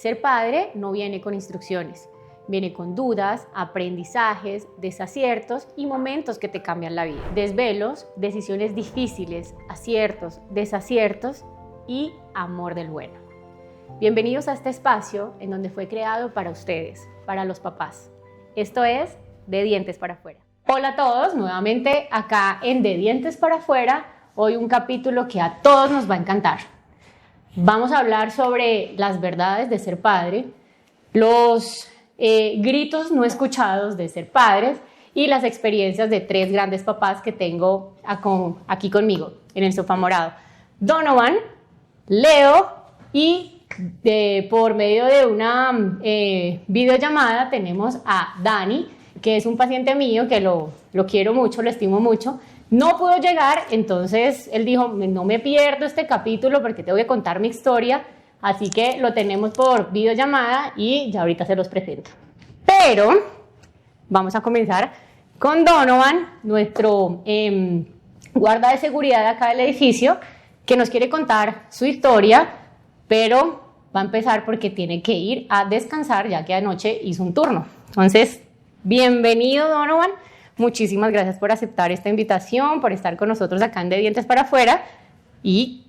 Ser padre no viene con instrucciones, viene con dudas, aprendizajes, desaciertos y momentos que te cambian la vida. Desvelos, decisiones difíciles, aciertos, desaciertos y amor del bueno. Bienvenidos a este espacio en donde fue creado para ustedes, para los papás. Esto es De Dientes para Afuera. Hola a todos, nuevamente acá en De Dientes para Afuera. Hoy un capítulo que a todos nos va a encantar. Vamos a hablar sobre las verdades de ser padre, los gritos no escuchados de ser padres y las experiencias de tres grandes papás que tengo aquí conmigo en el sofá morado. Donovan, Leo y por medio de una videollamada tenemos a Dani, que es un paciente mío que lo quiero mucho, lo estimo mucho. No pudo llegar, entonces él dijo, no me pierdo este capítulo porque tengo que contar mi historia, así que lo tenemos por videollamada y ya ahorita se los presento. Pero vamos a comenzar con Donovan, nuestro guarda de seguridad acá del edificio, que nos quiere contar su historia, pero va a empezar porque tiene que ir a descansar ya que anoche hizo un turno. Entonces, bienvenido Donovan. Muchísimas gracias por aceptar esta invitación, por estar con nosotros acá en De Dientes para Afuera y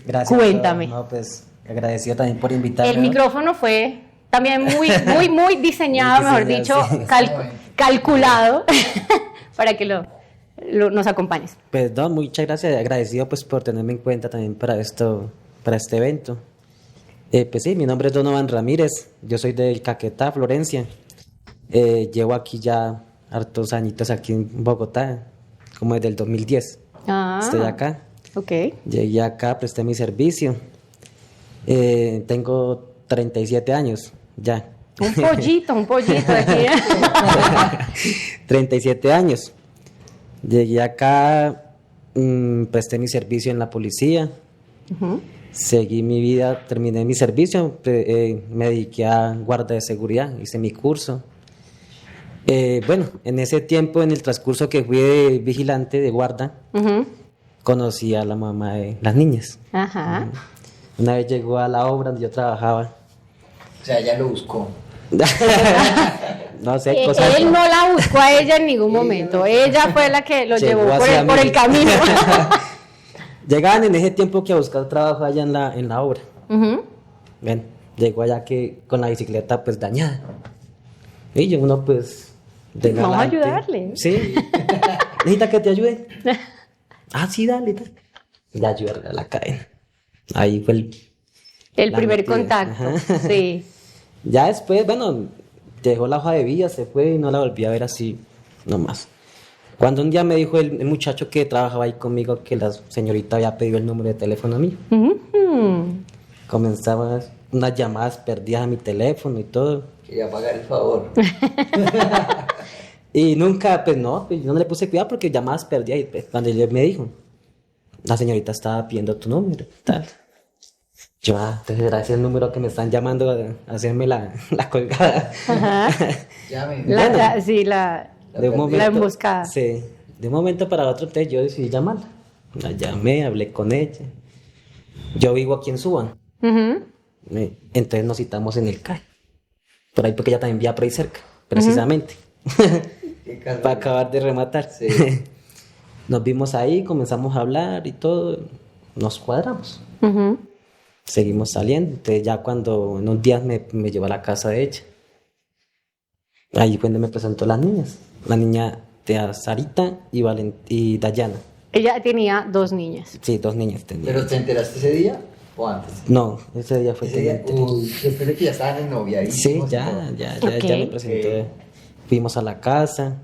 gracias, cuéntame. No, pues agradecido también por invitarme. El micrófono fue también muy diseñado, mejor dicho, sí. calculado para que nos acompañes. Pues no, muchas gracias, agradecido pues por tenerme en cuenta también para este evento. Pues sí, mi nombre es Donovan Ramírez, yo soy del Caquetá, Florencia. Llevo aquí ya hartos añitos aquí en Bogotá, como desde el 2010. Estoy acá. Ok. Llegué acá, presté mi servicio. Tengo 37 años ya. Un pollito aquí. 37 años. Llegué acá, presté mi servicio en la policía. Uh-huh. Seguí mi vida, terminé mi servicio, me dediqué a guarda de seguridad, hice mi curso. Bueno, en ese tiempo, en el transcurso que fui de vigilante, de guarda, uh-huh, conocí a la mamá de las niñas. Ajá. Una vez llegó a la obra donde yo trabajaba. O sea, ella lo buscó. No sé, cosas. Él no la buscó a ella en ningún momento. Ella fue la que lo llevó por el camino. Llegaban en ese tiempo que a buscar trabajo allá en la obra. Uh-huh. Ven, llegó allá que con la bicicleta pues dañada. Y yo uno pues... Vamos a ayudarle. Sí. ¿Necesita que te ayude? Ah, sí, dale. Y ayudarle a la cadena. Ahí fue el primer contacto. Ajá. Sí. Ya después, bueno, dejó la hoja de vida, se fue y no la volví a ver así nomás. Cuando un día me dijo el muchacho que trabajaba ahí conmigo que la señorita había pedido el número de teléfono mío. Uh-huh. Comenzaban unas llamadas perdidas a mi teléfono y todo. Quería pagar el favor. Y nunca, pues no, yo no le puse cuidado porque llamadas perdidas. Y pues, cuando él me dijo, la señorita estaba pidiendo tu número, tal. Yo, entonces era ese el número que me están llamando a hacerme la colgada. Ajá. La emboscada. Sí, de un momento para otro, entonces yo decidí llamarla. La llamé, hablé con ella. Yo vivo aquí en Suban. Uh-huh. Entonces nos citamos en el CAI. Por ahí, porque ella también vivía por ahí cerca, precisamente. Uh-huh. Para acabar de rematar. Sí. Nos vimos ahí, comenzamos a hablar y todo. Nos cuadramos. Uh-huh. Seguimos saliendo. Entonces ya cuando en unos días me llevó a la casa de ella. Ahí fue donde me presentó las niñas. La niña de Sarita y Dayana. Ella tenía 2 niñas. Sí, 2 niñas tenía. ¿Pero te enteraste ese día o antes? No, ese día fue yo pensé que ya estaban en novia. Sí, ya me presentó. Okay. Fuimos a la casa,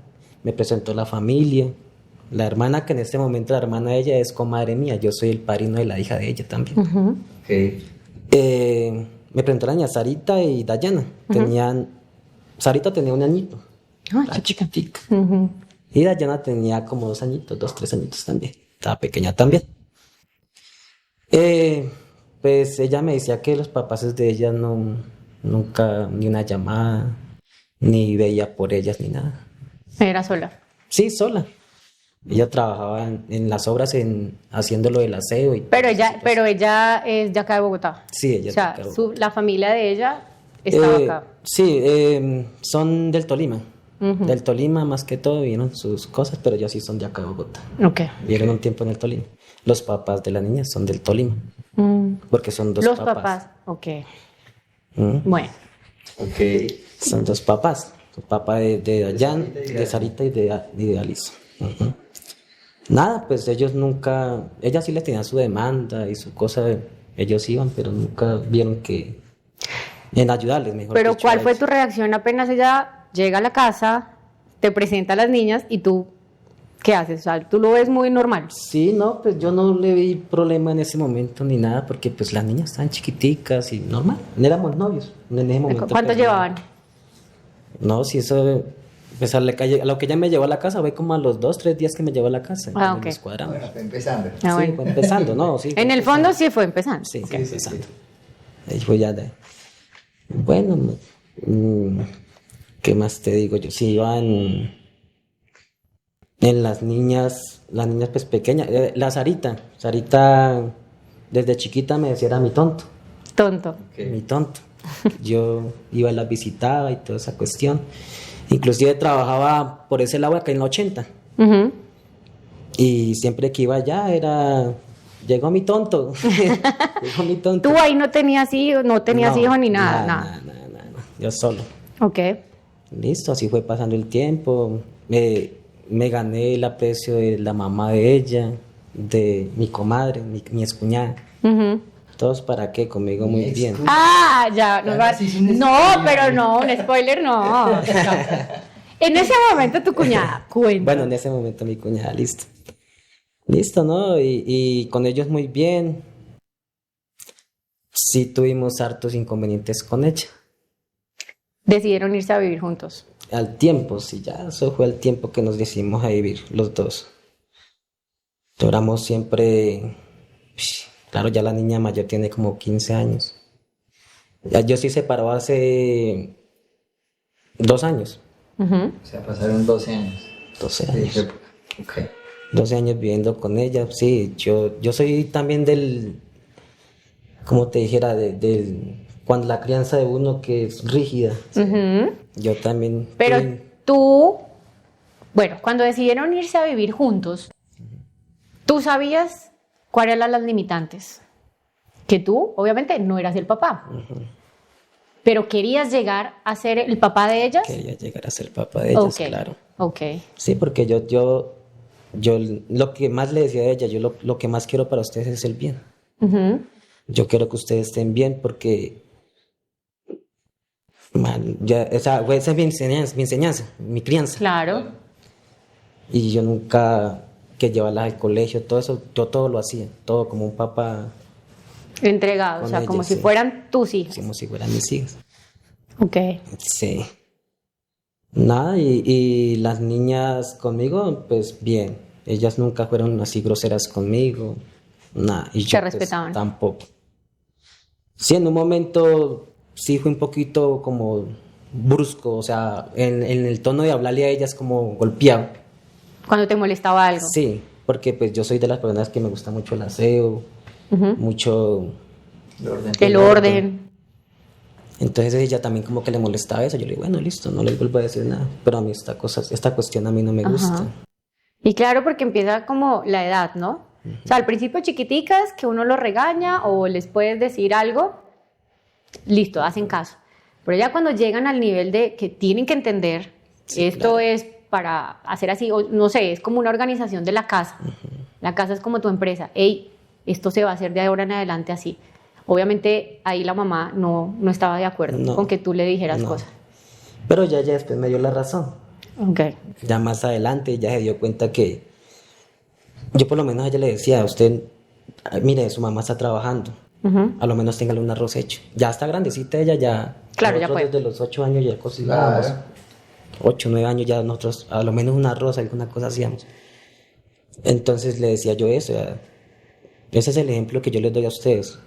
me presentó la familia. La hermana, que en este momento la hermana de ella es comadre mía. Yo soy el padrino de la hija de ella también. Uh-huh. Okay. Me presentó la niña Sarita y Dayana. Uh-huh. Sarita tenía 1 añito. Chiquitica. Uh-huh. Y Dayana tenía como 2 añitos, 2, 3 añitos también. Estaba pequeña también. Pues ella me decía que los papás de ella nunca, ni una llamada, ni veía por ellas, ni nada. ¿Era sola? Sí, sola. Ella trabajaba en las obras, haciendo lo del aseo. Pero ella es de acá de Bogotá. Sí, ella O sea, es de acá. la familia de ella estaba acá. Sí, son del Tolima. Del Tolima más que todo vieron sus cosas, pero ellos sí son de acá de Bogotá. Ok. Vieron un tiempo en el Tolima. Los papás de la niña son del Tolima, porque son dos Los papás. papás. Ok. Mm. Bueno. Ok. Son dos papás. El papá de Dayan, de Sarita y de Alice. Ujú. Nada, pues ellos nunca, ella sí les tenía su demanda y su cosa, ellos iban, pero nunca vieron que, en ayudarles, mejor Pero dicho, ¿cuál a fue ellos. tu reacción apenas ella llega a la casa, te presenta a las niñas y tú, ¿qué haces? O sea, tú lo ves muy normal. Sí, no, pues yo no le vi problema en ese momento ni nada, porque pues las niñas estaban chiquiticas y normal, no éramos novios en ese momento. ¿Cuánto pues, llevaban? No, si eso, pues a lo que ella me llevó a la casa, fue como a los 2, 3 días que me llevó a la casa, Ah, y ok. nos cuadramos. Bueno, empezando. Ah, Sí, bueno. fue empezando, ¿no? Sí, fue En el empezando. fondo sí fue empezando. Sí, Sí, fue sí, empezando. sí. Ahí fue ya de... Bueno, mm, ¿qué más te digo yo? Sí, iba en las niñas pues pequeñas. La Sarita desde chiquita me decía era mi tonto, Tonto. Ok. mi tonto. Yo iba y las visitaba y toda esa cuestión. Inclusive trabajaba por ese lado acá en la 80. Ujú. Y siempre que iba allá era... Llegó mi tonto. Llegó mi tonto. Tú ahí no tenías hijos, no tenías hijos ni nada, nada. Nada. Yo solo. Ok. Listo, así fue pasando el tiempo. Me gané el aprecio de la mamá de ella, de mi comadre, mi excuñada. Ujú. Todos para qué, conmigo Mi muy ex bien. cuñada. Ah, ya, Ya no, sí, sí, un no, spoiler. pero no, un spoiler no. En ese momento tu cuñada, cuenta. Bueno, en ese momento mi cuñada, listo. Listo, ¿no? Y con ellos muy bien. Sí tuvimos hartos inconvenientes con ella. Decidieron irse a vivir juntos. Al tiempo, sí, ya eso fue el tiempo que nos decidimos a vivir los dos. Duramos siempre, claro, ya la niña mayor tiene como 15 años. Ya yo sí separado hace 2 años, Ujú. O sea, pasaron 12 años. 12 de años, época. Ok. 12 años viviendo con ella. Sí, yo soy también como te dijera, cuando la crianza de uno que es rígida. Ujú. Yo también. Pero tuve- tú, bueno, cuando decidieron irse a vivir juntos, ¿tú sabías cuáles eran las limitantes? Que tú, obviamente, no eras el papá, pero querías llegar a ser el papá de ellas. Quería llegar a ser papá de ellas, Ok, claro. ok. Sí, porque yo lo que más le decía a ella, yo lo que más quiero para ustedes es el bien. Ujú. Yo quiero que ustedes estén bien porque, man, ya, esa es mi crianza. Claro, Y yo nunca que llevarlas al colegio, todo eso, yo todo lo hacía, todo como un papá, entregado, o Con sea, ellas, como si sí. fueran tus hijas. como si fueran mis hijas. Ok. Sí. Nada, y las niñas conmigo, pues bien. Ellas nunca fueron así groseras conmigo. Nada. Y yo, pues, respetaban. tampoco. Sí, en un momento sí fue un poquito como brusco, o sea, en el tono de hablarle a ellas como golpeado. Cuando te molestaba algo. Sí, porque pues yo soy de las personas que me gusta mucho el aseo, Ujú. mucho... El orden. Entonces ella también como que le molestaba eso. Yo le digo, bueno, listo, no les vuelvo a decir nada. Pero a mí esta cuestión a mí no me gusta. Ajá. Y claro, porque empieza como la edad, ¿no? O sea, al principio chiquiticas, que uno los regaña o les puedes decir algo, listo, hacen caso. Pero ya cuando llegan al nivel de que tienen que entender, Sí, esto claro. es para hacer así, o no sé, es como una organización de la casa. La casa es como tu empresa. Ey, esto se va a hacer de ahora en adelante así. Obviamente ahí la mamá no estaba de acuerdo No, con que tú le dijeras no. cosas. Pero ya después me dio la razón. Ok. Ya más adelante ya se dio cuenta que yo por lo menos a ella le decía, usted, mire, su mamá está trabajando. Ujú. A lo menos téngale un arroz hecho. Ya está grandecita ella, ya. Claro, ya nosotros puede. desde los 8 años ya cocinábamos. Claro. 8, 9 años ya nosotros, a lo menos un arroz, alguna cosa hacíamos. Entonces le decía yo eso. Ese es el ejemplo que yo les doy a ustedes.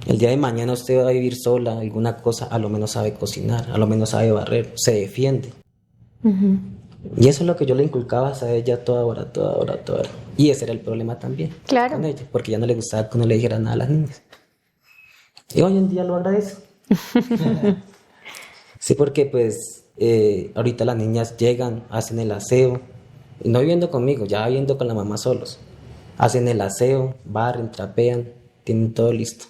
El día de mañana usted va a vivir sola, alguna cosa, a lo menos sabe cocinar, a lo menos sabe barrer, se defiende. Ujú. Y eso es lo que yo le inculcaba a ella toda hora, toda hora, toda hora. Y ese era el problema también Claro. con ella, porque ya no le gustaba que uno le dijera nada a las niñas. Y hoy en día lo agradezco. Sí, porque pues ahorita las niñas llegan, hacen el aseo, y no viviendo conmigo, ya viviendo con la mamá solos. Hacen el aseo, barren, trapean, tienen todo listo.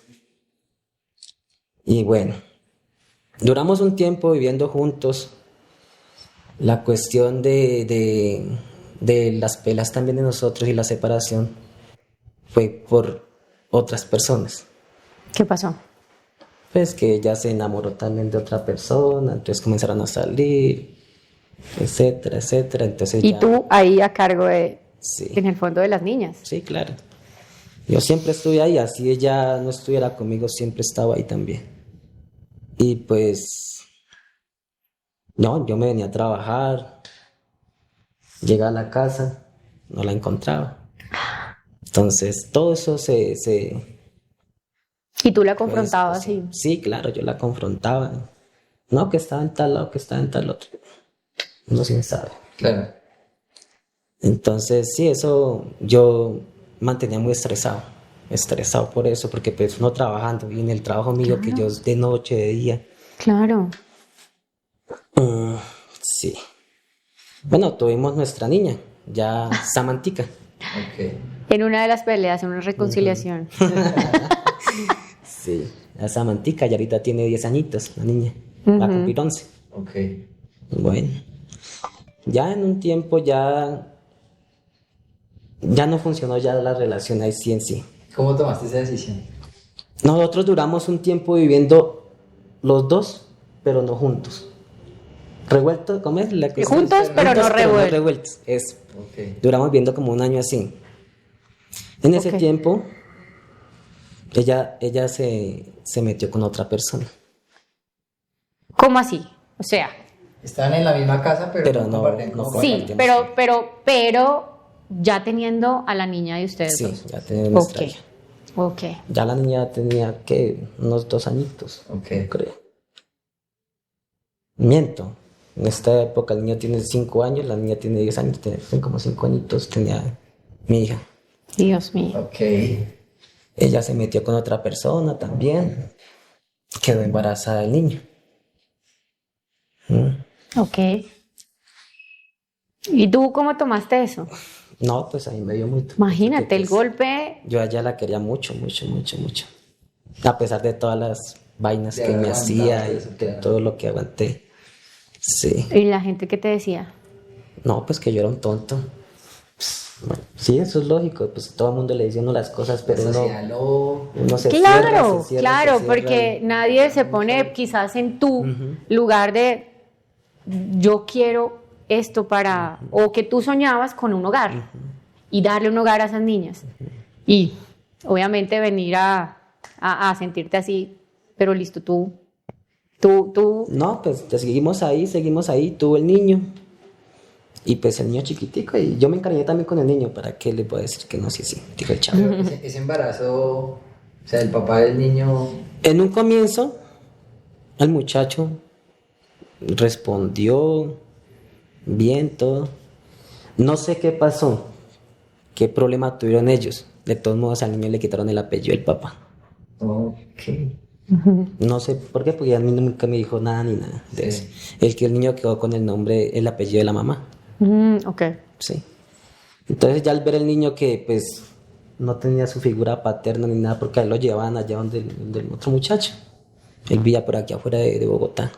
Y bueno, duramos un tiempo viviendo juntos. La cuestión de las pelas también de nosotros y la separación fue por otras personas. ¿Qué pasó? Pues que ella se enamoró también de otra persona, entonces comenzaron a salir, etcétera, etcétera. Entonces Y ya, tú ahí a cargo de, sí, en el fondo de las niñas. sí, claro. Yo siempre estuve ahí, así ella no estuviera conmigo, siempre estaba ahí también. Y pues, no, yo me venía a trabajar, llegaba a la casa, no la encontraba. Entonces, todo eso Y tú la fue confrontabas después, y... sí, claro, yo la confrontaba. No, que estaba en tal lado, que estaba en tal otro. Uno sí sabe. Claro. Entonces, sí, eso yo mantenía muy estresado por eso, porque pues uno trabajando y en el trabajo mío que yo es de noche, de día. Claro. mm, sí. Bueno, tuvimos nuestra niña, ya Samantica. Ok. En una de las peleas, en una reconciliación. Sí, la Samantica, y ahorita tiene 10 añitos, la niña. Va a cumplir 11. Ok. Bueno, ya en un tiempo ya no funcionó ya la relación ahí sí en sí. ¿Cómo tomaste esa decisión? Nosotros duramos un tiempo viviendo los dos, pero no juntos. Revueltos, ¿cómo es la cuestión? Juntos, pero no revueltos. revueltos, eso. Ok. Duramos viviendo como un año así. En ese Ok. tiempo, ella se metió con otra persona. ¿Cómo así? O sea, Estaban en la misma casa, pero, Pero no no- compartían no como sí, compartimos. pero ya teniendo a la niña de ustedes Sí, dos. ya tenía nuestra Ok. hija. Ok. Ya la niña tenía, ¿qué? Unos 2 añitos, Ok. creo. Miento. En esta época el niño tiene 5 años, la niña tiene 10 años, tiene como 5 añitos, tenía mi hija. Dios mío. Ok. Ella se metió con otra persona también, quedó embarazada del niño. Ok. ¿Y tú cómo tomaste eso? No, pues ahí me dio muy... Imagínate, porque, el pues, golpe. yo a ella la quería mucho, mucho, mucho, mucho. A pesar de todas las vainas De que me haber hacía aguantado y eso, de claro. todo lo que aguanté. Sí. Y la gente que te decía. No, pues que yo era un tonto. Bueno, sí, eso es lógico, pues todo el mundo le dice a uno las cosas, pero La uno, sociedad lo... uno se Claro, cierra, se cierra, claro, se cierra porque nadie se pone quizás en tu lugar de yo quiero esto para, o que tú soñabas con un hogar y darle un hogar a esas niñas. Y obviamente venir a sentirte así, pero listo, tú, No, pues te seguimos ahí, tuvo el niño. Y pues el niño chiquitico, y yo me encariñé también con el niño, ¿para qué le puedo decir que no? Sí, sí, dijo el chavo. Pero ese embarazo, o sea, el papá del niño... En un comienzo, el muchacho respondió bien todo. No sé qué pasó, qué problema tuvieron ellos. De todos modos, al niño le quitaron el apellido del papá. Ok. No sé por qué, porque a mí nunca me dijo nada ni nada de eso. El niño quedó con el nombre, el apellido de la mamá. ok. Sí. Entonces ya al ver el niño que pues no tenía su figura paterna ni nada, porque a él lo llevaban allá donde el otro muchacho. Él vivía por aquí afuera de Bogotá.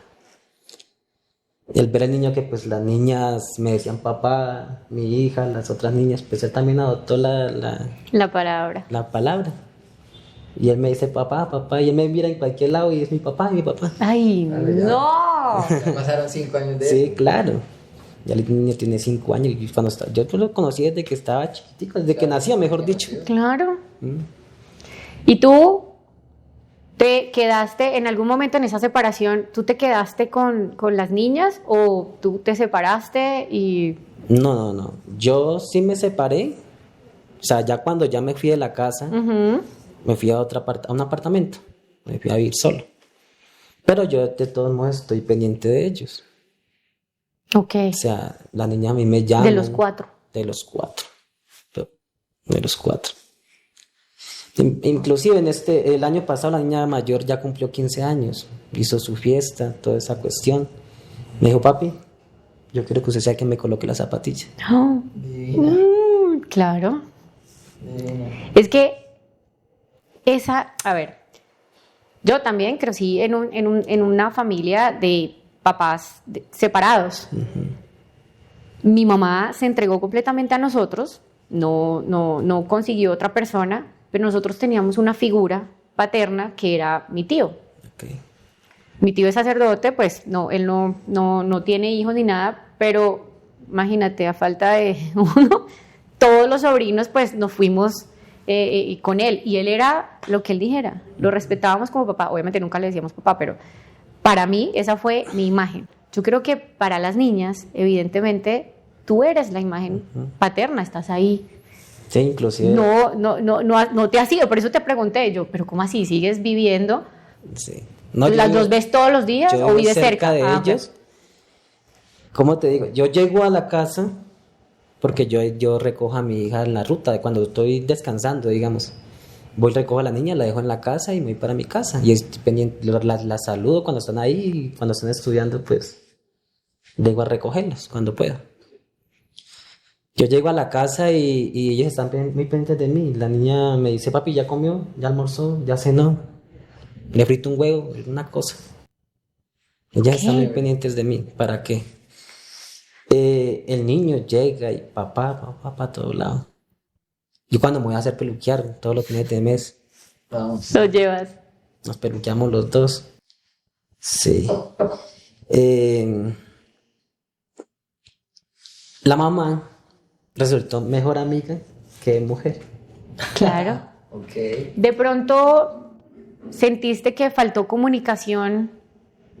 Y al ver el niño que pues las niñas me decían papá, mi hija, las otras niñas, pues él también adoptó La palabra. la palabra. Y él me dice papá, papá, y él me mira en cualquier lado y es mi papá, mi papá. Ay, Claro, ya. no. Ya pasaron 5 años de... Sí, claro. Ya el niño tiene 5 años y cuando estaba, yo lo conocí desde que estaba chiquitico, desde que nació, mejor dicho. Claro. ¿Y tú te quedaste en algún momento en esa separación? ¿Tú te quedaste con las niñas o tú te separaste y... No. Yo sí me separé. O sea, ya cuando ya me fui de la casa, me fui a a un apartamento. Me fui a vivir solo. Pero yo de todos modos estoy pendiente de ellos. Ok. O sea, la niña a mí me llama. De los 4. De los 4. De los 4. Inclusive el año pasado la niña mayor ya cumplió 15 años, hizo su fiesta, toda esa cuestión. Me dijo, papi, yo quiero que usted sea quien me coloque la zapatilla. Oh. Divina. Claro. Divina. Es que a ver, yo también crecí en una familia de papás separados. Mi mamá se entregó completamente a nosotros, no consiguió otra persona, pero nosotros teníamos una figura paterna que era mi tío. Okay. Mi tío es sacerdote, pues no, él no tiene hijos ni nada, pero imagínate, a falta de uno, todos los sobrinos pues nos fuimos con él, y él era lo que él dijera, lo respetábamos como papá. Obviamente nunca le decíamos papá, pero para mí esa fue mi imagen. Yo creo que para las niñas, evidentemente, tú eres la imagen paterna, estás ahí. Sí, inclusive. No te has ido, por eso te pregunté yo, pero ¿cómo así? ¿Sigues viviendo? Sí. No, ¿Las dos ves todos los días yo o vivo vives cerca? de Ah, ellos. ¿Cómo te digo? Yo llego a la casa porque yo recojo a mi hija en la ruta, de cuando estoy descansando, digamos. Voy, recojo a la niña, la dejo en la casa y me voy para mi casa. Y estoy pendiente, la saludo cuando están ahí, y cuando están estudiando, pues llego a recogerlos cuando pueda. Yo llego a la casa y ellos están muy pendientes de mí. La niña me dice, papi, ¿ya comió? ¿Ya almorzó? ¿Ya cenó? Le frito un huevo, una cosa. Ellas están muy pendientes de mí. ¿Para qué? El niño llega y papá, para todos lados. Yo cuando me voy a hacer peluquear todos los fines de mes, Vamos. lo llevas. nos peluqueamos los dos. Sí. La mamá resultó mejor amiga que mujer. Claro. Ok. De pronto, ¿sentiste que faltó comunicación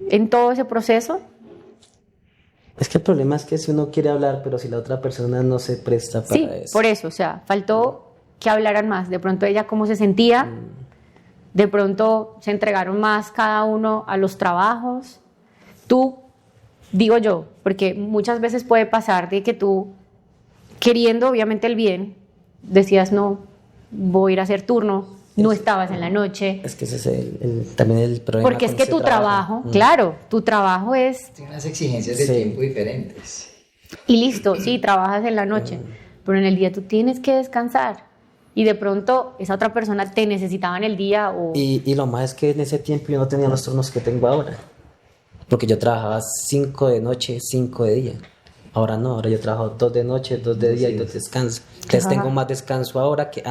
en todo ese proceso? Es que el problema es que si uno quiere hablar, pero si la otra persona no se presta para Sí, eso. por eso, o sea, faltó que hablaran más. De pronto ella cómo se sentía, de pronto se entregaron más cada uno a los trabajos. Tú, digo yo, porque muchas veces puede pasar de que tú, queriendo obviamente el bien, decías no, voy a ir a hacer turno, no estabas en la noche. Es que ese es también el problema. Porque es con que ese tu trabajo, claro, tu trabajo es, Tiene unas exigencias de Sí. tiempo diferentes. y listo, sí, trabajas en la noche, pero en el día tú tienes que descansar. Y de pronto esa otra persona te necesitaba en el día o... Y lo más es que en ese tiempo yo no tenía los turnos que tengo ahora. Porque yo trabajaba 5 de noche, 5 de día. Ahora no, ahora yo trabajo 2 de noche, 2 de día y 2 descanso. Entonces Ajá. tengo más descanso ahora que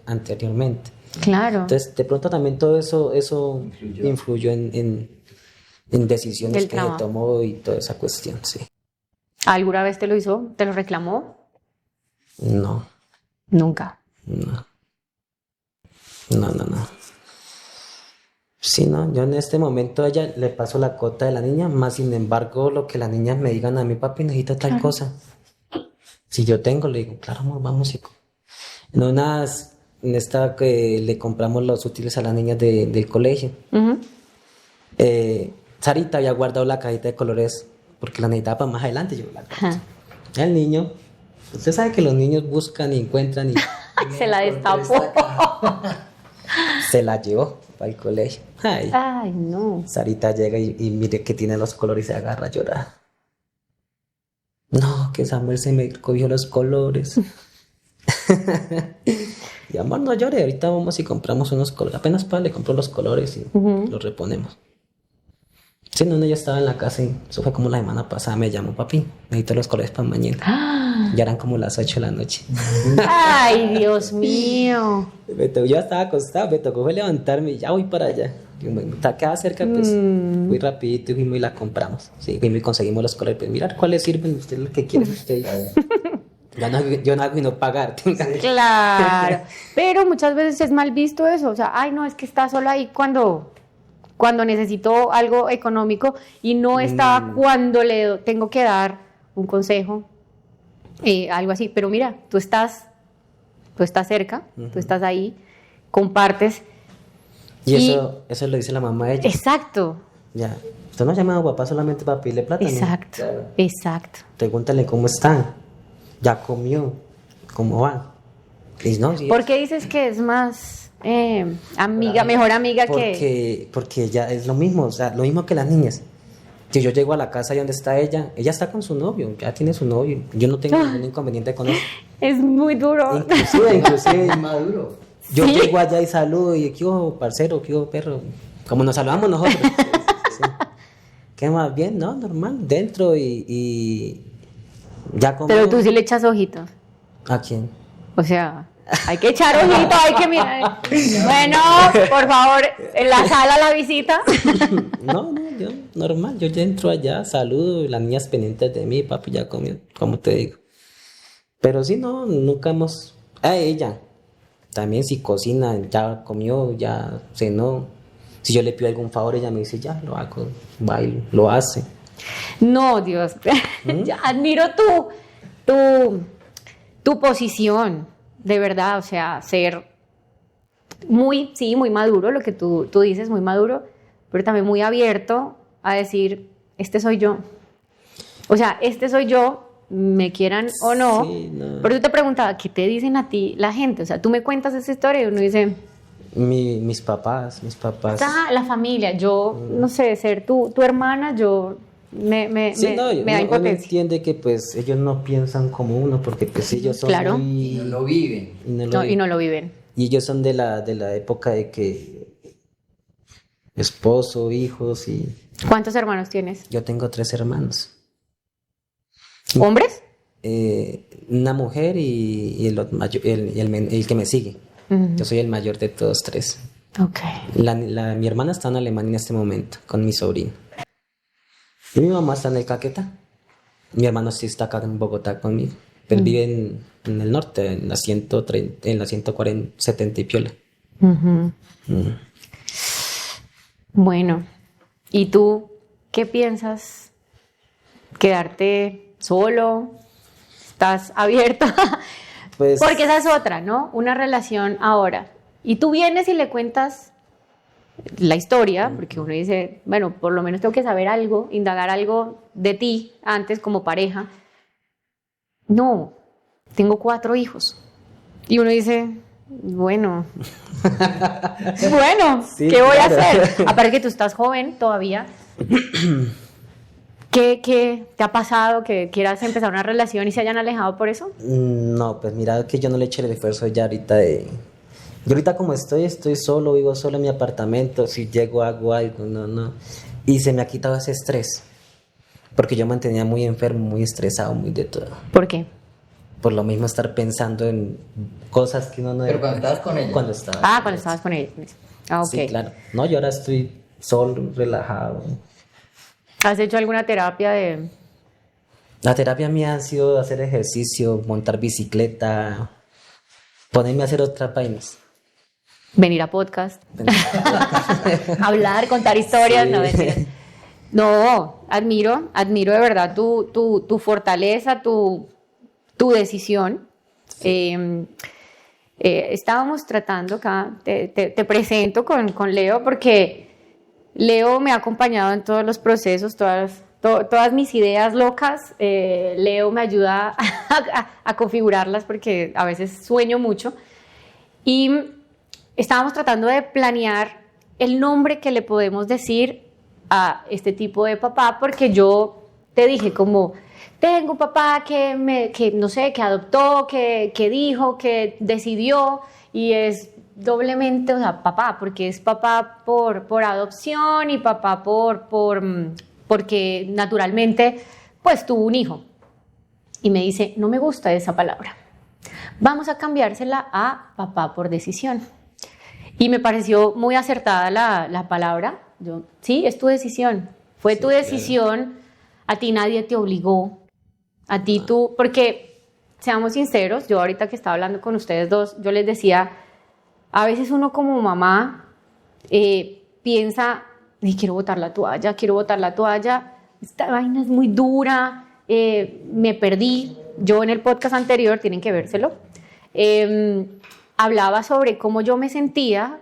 anteriormente. Claro. Entonces de pronto también todo eso influyó en decisiones Del que trabajo. se tomó y toda esa cuestión, sí. ¿Alguna vez te lo hizo? ¿Te lo reclamó? No, Nunca. no. Sí, no, yo en este momento a ella le paso la cota de la niña, más sin embargo lo que las niñas me digan a mi papi, necesito tal cosa. Si yo tengo, le digo, claro, amor, vamos, hijo. En esta que le compramos los útiles a las niñas del colegio, Ujú. Sarita había guardado la cajita de colores porque la necesitaba para más adelante. Yo la Ajá. El niño, usted sabe que los niños buscan y encuentran y Se la destapó. se la llevó para el colegio. Ay. Ay, no. Sarita llega y mire que tiene los colores y se agarra a llorar. No, que Samuel se me cogió los colores. Y amor, no llore, ahorita vamos y compramos unos colores. Apenas para le compró los colores y los reponemos. Sí, no, ya estaba en la casa y eso fue como la semana pasada. Me llamó papi, necesito los colores para mañana. Ya eran como las 8 de la noche. Ay, Dios mío. Yo estaba acostado, me tocó fue levantarme y ya voy para allá. Y bueno, queda cerca, pues fui rapidito y fuimos y la compramos. Sí, fuimos y conseguimos los colores. Pues mirar cuáles sirven, usted lo que quiere usted. Yo no hago y no pagar. Claro. Pero muchas veces es mal visto eso. O sea, ay, no, es que está solo ahí cuando necesito algo económico y no estaba cuando le tengo que dar un consejo, algo así. Pero mira, tú estás cerca, tú estás ahí, compartes. Y eso lo dice la mamá de ella. Exacto. Ya. Usted no ha llamado a papá solamente para pedirle plata, ¿no? Exacto, Claro. exacto. Pregúntale cómo están. Ya comió. ¿Cómo va? Y no, sí. ¿Por qué dices que es más amiga, mejor amiga que... Porque ya es lo mismo, o sea, lo mismo que las niñas. Si yo llego a la casa y donde está ella está con su novio, ya tiene su novio. Yo no tengo ningún inconveniente con eso. Es muy duro. Inclusive, Es maduro. yo Sí. llego allá y saludo y ¿qué hubo, parcero? ¿Qué hubo, perro? Como nos saludamos nosotros. Sí. ¿Qué más? Bien, ¿no? Normal, dentro y ya como... Pero tú sí le echas ojitos. ¿A quién? O sea, hay que echar ojito, hay que mirar. Bueno, por favor, en la sala la visita. No, yo normal, yo ya entro allá, saludo, y las niñas pendientes de mí, papi ya comió, como te digo. Pero sí, no, nunca hemos... ella, también si cocina, ya comió, ya cenó. Si yo le pido algún favor, ella me dice, ya, lo hago, bailo, lo hace. No, Dios. Ya admiro tu posición, de verdad. O sea, ser muy, sí, muy maduro, lo que tú dices, muy maduro, pero también muy abierto a decir, este soy yo. O sea, este soy yo, me quieran o no. Sí, no. Pero yo te preguntaba, ¿qué te dicen a ti la gente? O sea, tú me cuentas esa historia y uno dice, Mis papás. la familia, yo, no sé, ser tu hermana, yo Sí, no, me da uno impotencia. entiende que pues ellos no piensan como uno, porque pues ellos son Claro. muy... Y no lo viven. y no lo No, y viven. no lo viven. Y ellos son de la época de que esposo, hijos y... ¿Cuántos hermanos tienes? Yo tengo 3 hermanos. ¿Hombres? Una mujer y el que me sigue. Ujú. Yo soy el mayor de todos 3. Ok. Mi hermana está en Alemania en este momento con mi sobrino. Y mi mamá está en el Caquetá. Mi hermano sí está acá en Bogotá conmigo. Él vive en el norte, en la 130, en la 140, 70 y piola. Ujú. Bueno, ¿y tú qué piensas? ¿Quedarte solo? ¿Estás abierta? Pues Porque esa es otra, ¿no? Una relación ahora. Y tú vienes y le cuentas la historia, porque uno dice, bueno, por lo menos tengo que saber algo, indagar algo de ti antes como pareja. No, tengo 4 hijos. Y uno dice, bueno, Sí, ¿qué voy a claro. hacer? Aparte que tú estás joven todavía. ¿Qué te ha pasado que quieras empezar una relación y se hayan alejado por eso? No, pues mira que yo no le eché el esfuerzo ya ahorita de... Yo ahorita como estoy solo, vivo solo en mi apartamento, si llego hago algo, no. Y se me ha quitado ese estrés, porque yo me mantenía muy enfermo, muy estresado, muy de todo. ¿Por qué? Por lo mismo estar pensando en cosas que uno no... Pero cuando estabas con ella. Cuando estaba. Ah, cuando estabas con ella. Ah, ok. Sí, claro. No, yo ahora estoy solo, relajado. ¿Has hecho alguna terapia de...? La terapia mía ha sido hacer ejercicio, montar bicicleta, ponerme a hacer otras vainas. Venir a podcast, hablar, contar historias, Sí. no, mentiras. No, admiro de verdad tu fortaleza, tu decisión. Estábamos tratando acá, te presento con Leo, porque Leo me ha acompañado en todos los procesos, todas mis ideas locas. Leo me ayuda a configurarlas porque a veces sueño mucho. Y estábamos tratando de planear el nombre que le podemos decir a este tipo de papá, porque yo te dije como, tengo un papá que no sé, que adoptó, que dijo, que decidió, y es doblemente, o sea, papá, porque es papá por adopción y papá porque naturalmente pues tuvo un hijo. Y me dice, no me gusta esa palabra. Vamos a cambiársela a papá por decisión. Y me pareció muy acertada la palabra. Yo, sí, es tu decisión. Fue tu decisión. A ti nadie te obligó. A ti tú, porque seamos sinceros, yo ahorita que estaba hablando con ustedes dos, yo les decía, a veces uno como mamá piensa, quiero botar la toalla, esta vaina es muy dura, me perdí. Yo en el podcast anterior, tienen que vérselo, hablaba sobre cómo yo me sentía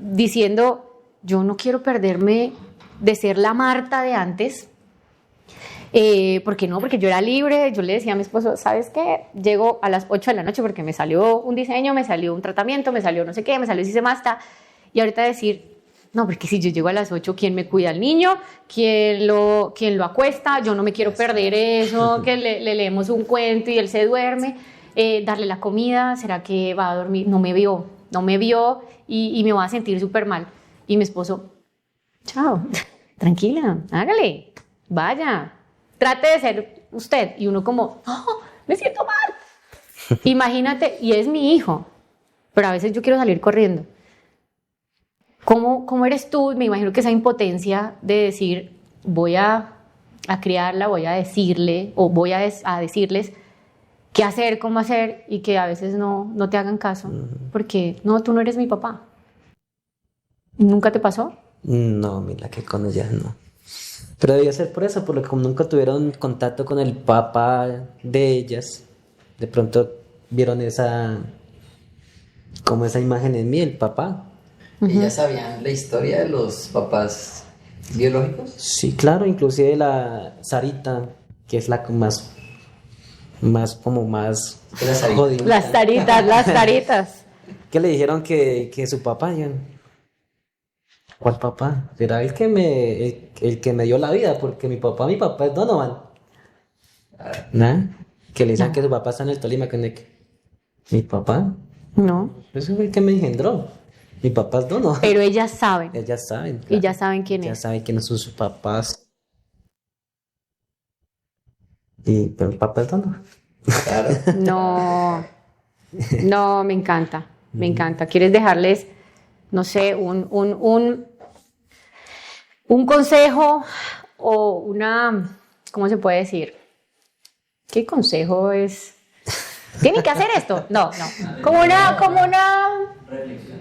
diciendo, yo no quiero perderme de ser la Marta de antes. ¿Por qué no? Porque yo era libre, yo le decía a mi esposo, ¿sabes qué? Llego a las 8 de la noche porque me salió un diseño, me salió un tratamiento, me salió no sé qué, me salió Sistemasta, y ahorita decir, no, porque si yo llego a las 8, ¿quién me cuida al niño? ¿Quién lo acuesta? Yo no me quiero perder eso, que le leemos un cuento y él se duerme, darle la comida, ¿será que va a dormir? No me vio y me va a sentir súper mal. Y mi esposo, chao, tranquila, hágale, vaya. Trate de ser usted. Y uno como, oh, me siento mal. Imagínate, y es mi hijo, pero a veces yo quiero salir corriendo. ¿Cómo eres tú? Me imagino que esa impotencia de decir, voy a criarla, voy a decirle, o voy a decirles qué hacer, cómo hacer, y que a veces no te hagan caso, porque no, tú no eres mi papá. ¿Nunca te pasó? No, mira que con ellas no. Pero debía ser por eso, porque como nunca tuvieron contacto con el papá de ellas, de pronto vieron esa imagen en mí, el papá. ¿Ellas sabían la historia de los papás biológicos? Sí, claro, inclusive la Sarita, que es la más La Sarita. jodida. Las taritas. Que le dijeron que su papá, ¿cuál papá? Será el que me dio la vida, porque mi papá es Donovan. ¿Nah? Que le dicen que su papá está en el Tolima, mi papá, No, ese fue el que me engendró. Mi papá es Donovan. pero ellas saben. Ellas saben, Y claro. ya saben quién Ya es. saben quiénes son sus papás. Pero el papá es Donovan. Claro. No, me encanta. ¿Quieres dejarles, no sé, un consejo o una, ¿cómo se puede decir? ¿Qué consejo es? ¿Tienen que hacer esto? No. Como una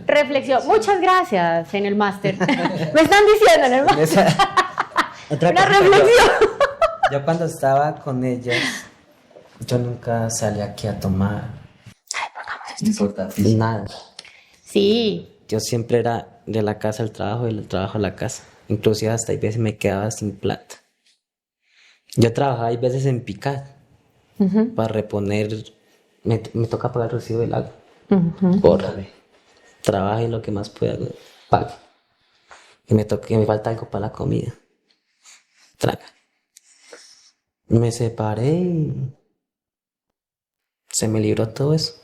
reflexión. Muchas gracias en el máster. Me están diciendo en el máster. Otra Una cosa, reflexión. yo cuando estaba con ellas, yo nunca salía aquí a tomar Importante. nada. Sí. Yo siempre era de la casa al trabajo, del trabajo a la casa. Inclusive hasta hay veces me quedaba sin plata. Yo trabajaba hay veces en Picar para reponer. Me toca pagar el recibo del agua. Córrale. Trabaje lo que más pueda, pague. Que me falta algo para la comida. Traga. Me separé y se me libró todo eso.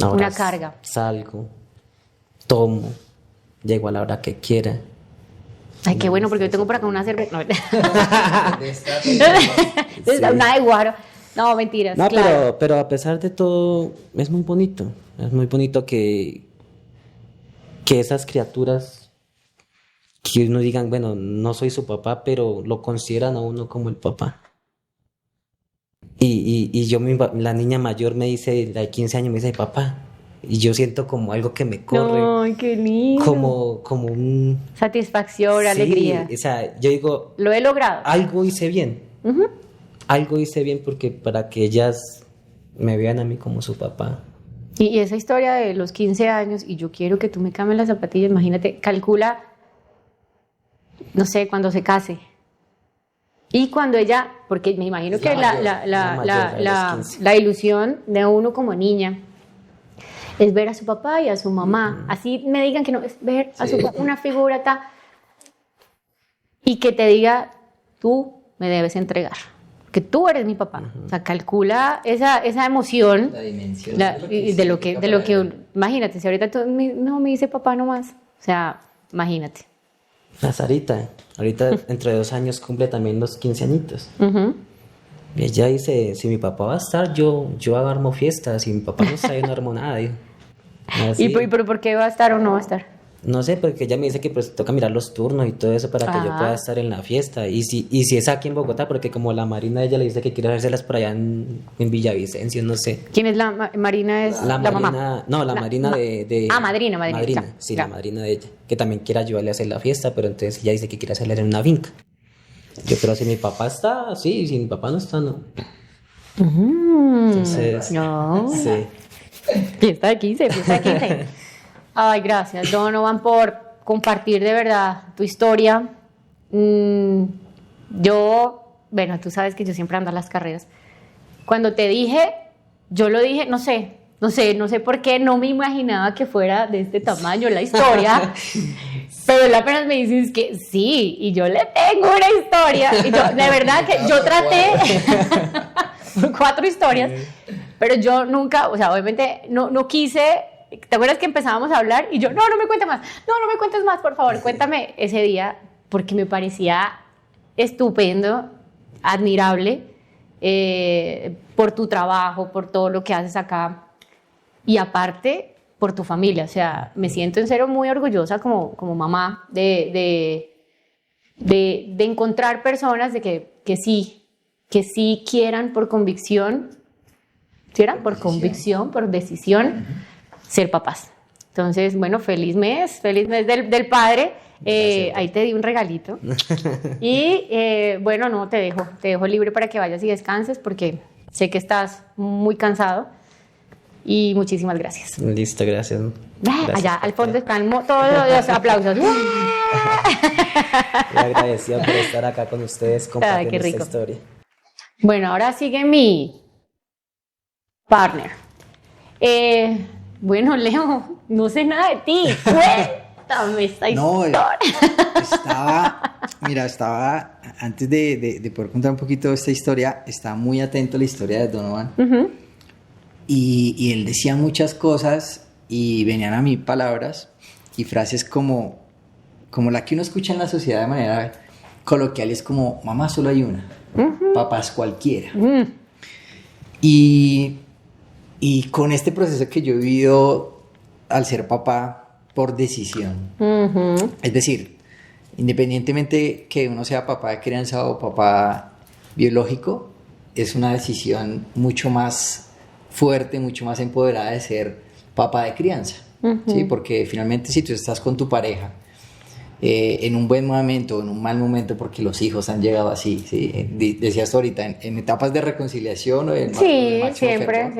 Ahora Una carga. Salgo, tomo, llego a la hora que quiera. Ay, qué bueno, porque yo tengo por acá una cerveza. No, De esta- una de guaro. No, mentiras. No, claro. pero a pesar de todo, es muy bonito. Es muy bonito que esas criaturas, que uno digan, bueno, no soy su papá, pero lo consideran a uno como el papá. Y la niña mayor me dice, la de 15 años, me dice, papá. Y yo siento como algo que me corre, Ay, qué lindo. como un... Satisfacción, Sí, alegría. o sea, yo digo, Lo he logrado. algo hice bien. Algo hice bien porque para que ellas me vean a mí como su papá. Y esa historia de los 15 años, y yo quiero que tú me cambies las zapatillas, imagínate, calcula, no sé, cuando se case. Y cuando ella, porque me imagino Es que la mayor, la de los 15. la ilusión de uno como niña es ver a su papá y a su mamá. Así me digan que no, es ver a su papá, una figura y que te diga, tú me debes entregar, que tú eres mi papá. O sea, calcula esa emoción. La dimensión. De lo que imagínate, si ahorita tú me dice papá nomás, o sea, imagínate. La Sarita, ahorita dentro de 2 años cumple también los 15 añitos. Y ella dice, si mi papá va a estar, yo armo fiestas. Si mi papá no está, yo no armo nada. Dijo. Así. ¿Pero por qué va a estar o no va a estar? No sé, porque ella me dice que pues toca mirar los turnos y todo eso para que yo pueda estar en la fiesta. Y si es aquí en Bogotá, porque como la Marina de ella le dice que quiere hacérselas por allá en Villavicencio, no sé. ¿Quién es Marina? Es la Marina, mamá. no, la Marina de... Madrina. Madrina, Ya, sí, ya. la madrina de ella. Que también quiere ayudarle a hacer la fiesta, pero entonces ella dice que quiere hacerla en una finca. Yo, pero si mi papá está, sí, si mi papá no está, no. Entonces, No. sí. Fiesta de 15. Ay, gracias, Donovan, por compartir de verdad tu historia. Bueno, tú sabes que yo siempre ando a las carreras. Cuando te dije, yo lo dije, no sé por qué, no me imaginaba que fuera de este tamaño la historia, pero él apenas me dices que sí, y yo le tengo una historia, y yo, de verdad que yo traté 4 historias, pero yo nunca, o sea, obviamente no quise. ¿Te acuerdas que empezábamos a hablar? Y yo, no me cuentes más, no me cuentes más, por favor, cuéntame ese día, porque me parecía estupendo, admirable, por tu trabajo, por todo lo que haces acá, y aparte, por tu familia. O sea, me siento en serio muy orgullosa como mamá de encontrar personas de que sí quieran por convicción, por convicción, por decisión, ser papás. Entonces, bueno, feliz mes del padre. Ahí te di un regalito. Y bueno, no, te dejo libre para que vayas y descanses porque sé que estás muy cansado. Y muchísimas gracias. Listo, gracias. Gracias, allá al fondo están todos los aplausos. Muy agradecido por estar acá con ustedes compartiendo esta historia. Bueno, ahora sigue mi partner. Bueno, Leo, no sé nada de ti. Cuéntame esta historia. Estaba antes de poder contar un poquito de esta historia, estaba muy atento a la historia de Donovan. Uh-huh. Y él decía muchas cosas y venían a mí palabras y frases como la que uno escucha en la sociedad de manera coloquial, es como: mamá solo hay una, uh-huh. Papás cualquiera. Uh-huh. Y con este proceso que yo he vivido al ser papá por decisión, uh-huh. Es decir, independientemente que uno sea papá de crianza o papá biológico, es una decisión mucho más fuerte, mucho más empoderada de ser papá de crianza, uh-huh. ¿Sí? Porque finalmente si tú estás con tu pareja en un buen momento o en un mal momento, porque los hijos han llegado así, ¿sí? Decías tú ahorita, en etapas de reconciliación o en sí, siempre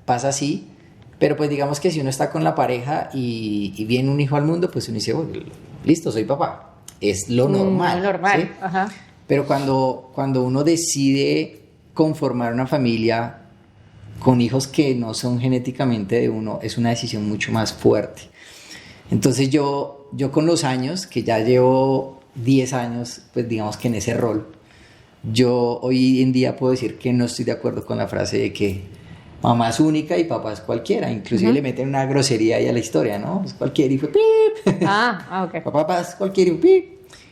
pasa así, pero pues digamos que si uno está con la pareja y viene un hijo al mundo, pues uno dice: listo, soy papá, es lo normal, ¿sí? Ajá. Pero cuando uno decide conformar una familia con hijos que no son genéticamente de uno, es una decisión mucho más fuerte. Entonces yo con los años, que ya llevo 10 años, pues digamos que en ese rol, yo hoy en día puedo decir que no estoy de acuerdo con la frase de que mamá es única y papá es cualquiera. Inclusive uh-huh. Le meten una grosería ahí a la historia, ¿no? Es cualquiera y fue pip. Ok. Papá es cualquiera y pip.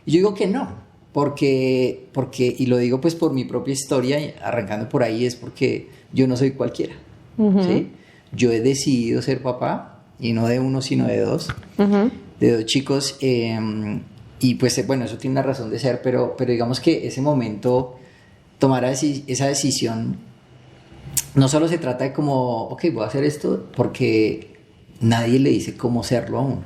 Y yo digo que no, porque, y lo digo pues por mi propia historia, arrancando por ahí, es porque yo no soy cualquiera, uh-huh. ¿Sí? Yo he decidido ser papá, y no de uno, sino de 2, uh-huh. De 2 chicos, y pues bueno, eso tiene una razón de ser, pero digamos que ese momento, tomar esa decisión, no solo se trata de como, ok, voy a hacer esto, porque nadie le dice cómo serlo a uno,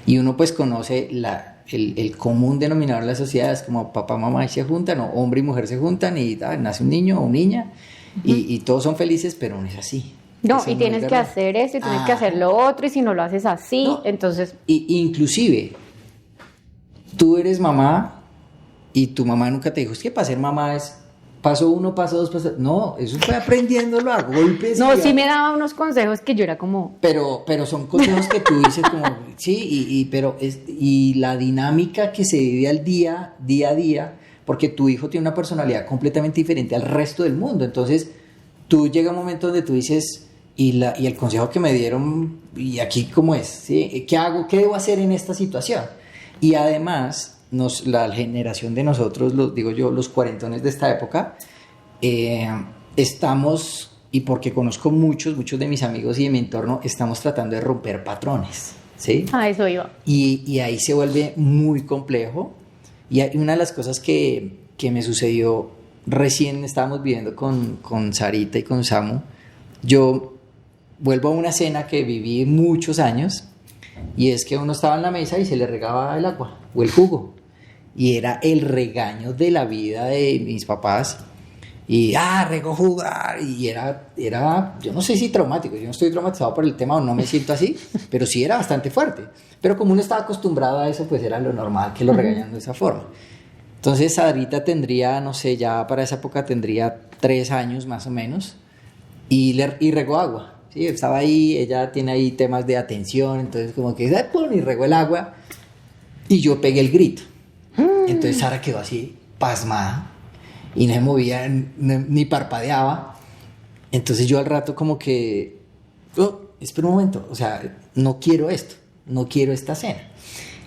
y uno pues conoce el común denominador de la sociedad, es como papá, mamá y se juntan, o hombre y mujer se juntan, y nace un niño o una niña, uh-huh. y todos son felices, pero no es así. No, y tienes que hacer esto, y tienes que hacer lo otro, y si no lo haces así, no. Entonces... Inclusive, tú eres mamá, y tu mamá nunca te dijo: es que para ser mamá es paso 1, paso 2, paso... No, eso fue aprendiéndolo a golpes. No, sí me daba unos consejos que yo era como... Pero son consejos que tú dices como... Sí, pero y la dinámica que se vive al día a día, porque tu hijo tiene una personalidad completamente diferente al resto del mundo, entonces tú llega un momento donde tú dices... Y el consejo que me dieron, y aquí cómo es, ¿sí? ¿Qué hago? ¿Qué debo hacer en esta situación? Y además, la generación de nosotros, los cuarentones de esta época, estamos, y porque conozco muchos de mis amigos y de mi entorno, estamos tratando de romper patrones, ¿sí? Eso iba. Y ahí se vuelve muy complejo. Y una de las cosas que me sucedió, recién estábamos viviendo con Sarita y con Samu, yo vuelvo a una cena que viví muchos años, y es que uno estaba en la mesa y se le regaba el agua o el jugo, y era el regaño de la vida de mis papás, Y, regó jugar. Y era, yo no sé si traumático, yo no estoy traumatizado por el tema o no me siento así, pero sí era bastante fuerte. Pero como uno estaba acostumbrado a eso, pues era lo normal que lo regañaran de esa forma. Entonces, Sarita tendría, no sé, ya para esa época tendría 3 años más o menos, y regó agua. Sí, estaba ahí, ella tiene ahí temas de atención, entonces como que, ¡pum! Y regó el agua, y yo pegué el grito. Entonces Sara quedó así, pasmada, y no se movía ni parpadeaba. Entonces yo al rato como que, espera un momento, o sea, no quiero esto, no quiero esta cena.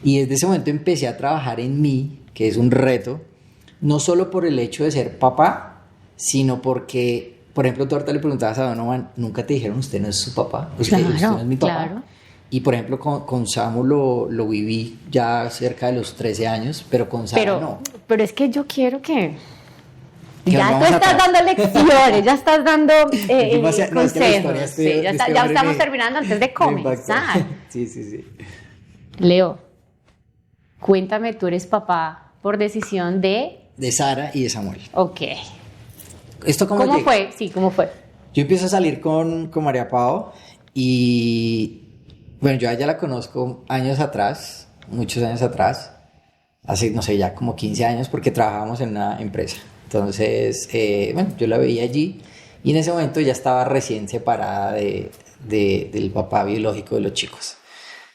Y desde ese momento empecé a trabajar en mí, que es un reto, no solo por el hecho de ser papá, sino porque, por ejemplo, tú ahorita le preguntabas a Donovan, ¿nunca te dijeron usted no es su papá? Usted no es mi papá. Claro. Y por ejemplo, con Samu lo viví ya cerca de los 13 años, pero con Sara no. Pero es que yo quiero que... Que Ya nos tú vamos estás atrás. dando lecciones, ya estás dando No, es que la consejos. historia Sí, ya estamos terminando antes de me impactó. comenzar. Sí. Leo, cuéntame, tú eres papá por decisión de... De Sara y de Samuel. Ok. ¿Esto cómo ¿Cómo llega? fue? Sí, ¿cómo fue? Yo empiezo a salir con María Pao y bueno, yo a ella la conozco años atrás, muchos años atrás, hace, no sé, ya como 15 años porque trabajábamos en una empresa. Entonces, bueno, yo la veía allí y en ese momento ya estaba recién separada del papá biológico de los chicos.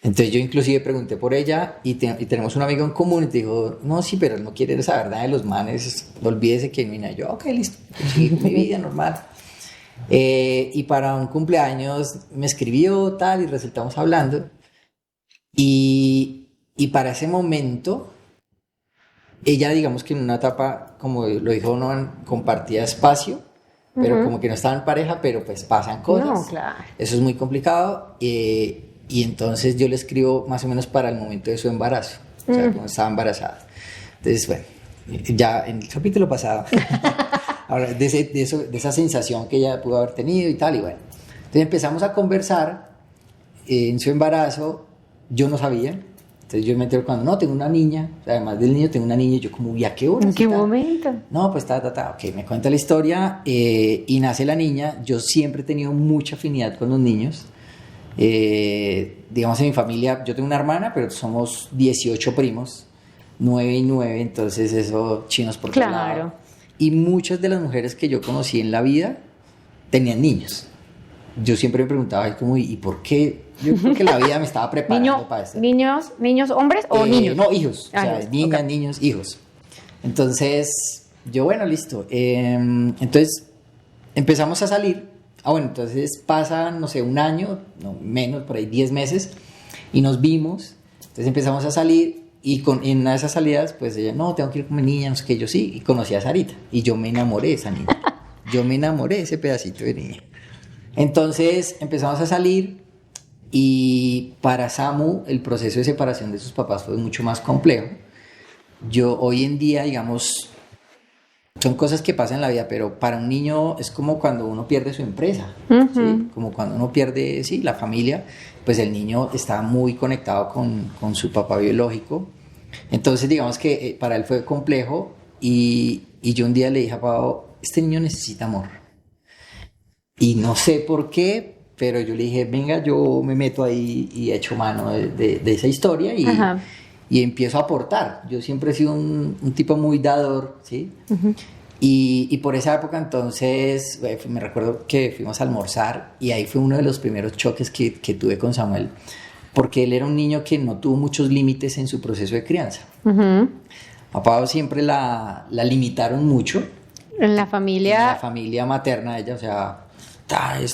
Entonces yo inclusive pregunté por ella y tenemos un amigo en común y te dijo, no, sí, pero él no quiere saber nada de los manes, olvídese que no. Yo, ok, listo, sigo con mi vida normal. Y para un cumpleaños me escribió tal y resultamos hablando y para ese momento ella, digamos que en una etapa, como lo dijo Noan, compartía espacio, pero como que no estaba en pareja, pero pues pasan cosas. No, claro. Eso es muy complicado. Y entonces yo le escribo más o menos para el momento de su embarazo, o sea, cuando estaba embarazada. Entonces, bueno, ya en el capítulo pasado, ahora, de esa sensación que ella pudo haber tenido y tal, y bueno. Entonces empezamos a conversar en su embarazo, yo no sabía. Entonces yo me entero cuando, no, tengo una niña, además del niño tengo una niña, y yo como, ¿y a qué hora? ¿En qué momento? No, pues ok, me cuenta la historia y nace la niña. Yo siempre he tenido mucha afinidad con los niños. Digamos en mi familia, yo tengo una hermana, pero somos 18 primos, 9 y 9, entonces eso, chinos por todo Claro. lado. Y muchas de las mujeres que yo conocí en la vida tenían niños. Yo siempre me preguntaba, ay, ¿cómo, y por qué? Yo creo que la vida me estaba preparando para esto. ¿Niños hombres o niños? No, hijos. Ah, o sea, hijos, niñas, ok. niños, hijos. Entonces, yo, bueno, listo. Entonces, empezamos a salir. Bueno, entonces pasa, no sé, un año, no, menos, por ahí 10 meses, y nos vimos. Entonces empezamos a salir, y en una de esas salidas, pues ella, no, tengo que ir con mi niña, no sé qué, yo sí, y conocí a Sarita. Y yo me enamoré de esa niña. Yo me enamoré de ese pedacito de niña. Entonces empezamos a salir. Y para Samu el proceso de separación de sus papás fue mucho más complejo. Yo hoy en día, digamos, son cosas que pasan en la vida, pero para un niño es como cuando uno pierde su empresa, ¿sí? Como cuando uno pierde, sí, la familia, pues el niño está muy conectado con su papá biológico. Entonces digamos que para él fue complejo y yo un día le dije a Pau, este niño necesita amor. Y no sé por qué, pero yo le dije, venga, yo me meto ahí y echo mano de esa historia y empiezo a aportar. Yo siempre he sido un tipo muy dador, ¿sí? Y por esa época entonces, me recuerdo que fuimos a almorzar y ahí fue uno de los primeros choques que tuve con Samuel, porque él era un niño que no tuvo muchos límites en su proceso de crianza. A Pau siempre la limitaron mucho. En la familia... En la familia materna de ella, o sea...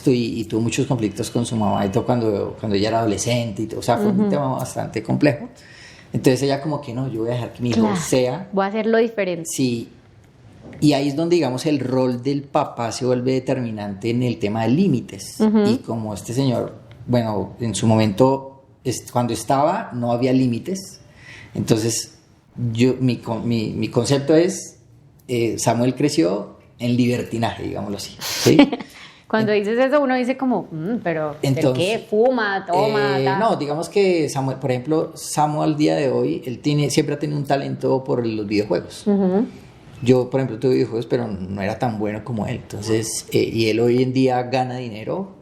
y tuvo muchos conflictos con su mamá y todo cuando ella era adolescente y todo, o sea, fue un tema bastante complejo. Entonces ella como que no, yo voy a dejar que mi hijo sea. Voy a hacerlo diferente. Sí, y ahí es donde digamos el rol del papá se vuelve determinante en el tema de límites. Y como este señor, bueno, en su momento, cuando estaba, no había límites. Entonces mi concepto es, Samuel creció en libertinaje, digámoslo así, ¿sí? Cuando dices eso, uno dice como, pero Entonces, ¿de qué? Fuma, toma, tal. no, digamos que Samuel, por ejemplo, Samuel al día de hoy, él siempre ha tenido un talento por los videojuegos. Yo, por ejemplo, tuve hijos, pero no era tan bueno como él. Entonces, y él hoy en día gana dinero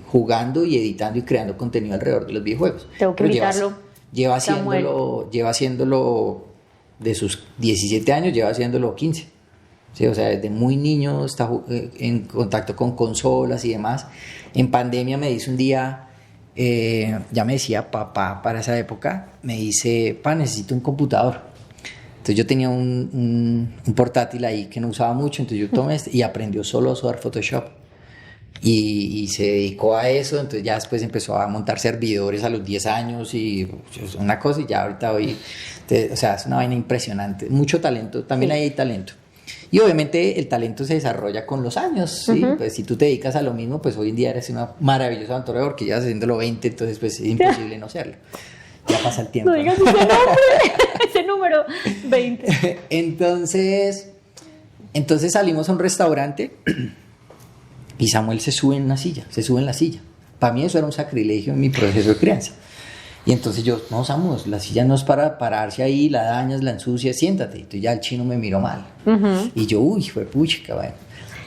jugando y editando y creando contenido alrededor de los videojuegos. Tengo que Pero invitarlo. lleva Samuel. haciéndolo de sus 17 años, lleva haciéndolo 15. Sí, o sea, desde muy niño está en contacto con consolas y demás. En pandemia me dice un día, ya me decía papá para esa época, me dice, pa, necesito un computador. Entonces yo tenía un portátil ahí que no usaba mucho, entonces yo tomé y aprendió solo a usar Photoshop. Y se dedicó a eso, entonces ya después empezó a montar servidores a los 10 años y pues, una cosa, y ya ahorita hoy, o sea, es una vaina impresionante, mucho talento, también Sí. ahí hay talento. Y obviamente el talento se desarrolla con los años, ¿sí? Pues si tú te dedicas a lo mismo, pues hoy en día eres una maravillosa aventurador porque llevas haciéndolo 20, entonces pues es imposible no serlo. Ya pasa el tiempo. No digas ese nombre, ese número 20. Entonces salimos a un restaurante y Samuel se sube en la silla. Para mí eso era un sacrilegio en mi proceso de crianza. Y entonces yo, no, Samuel, la silla no es para pararse ahí, la dañas, la ensucias, siéntate. Entonces ya el chino me miró mal. Y yo, uy, fue puchica, bueno.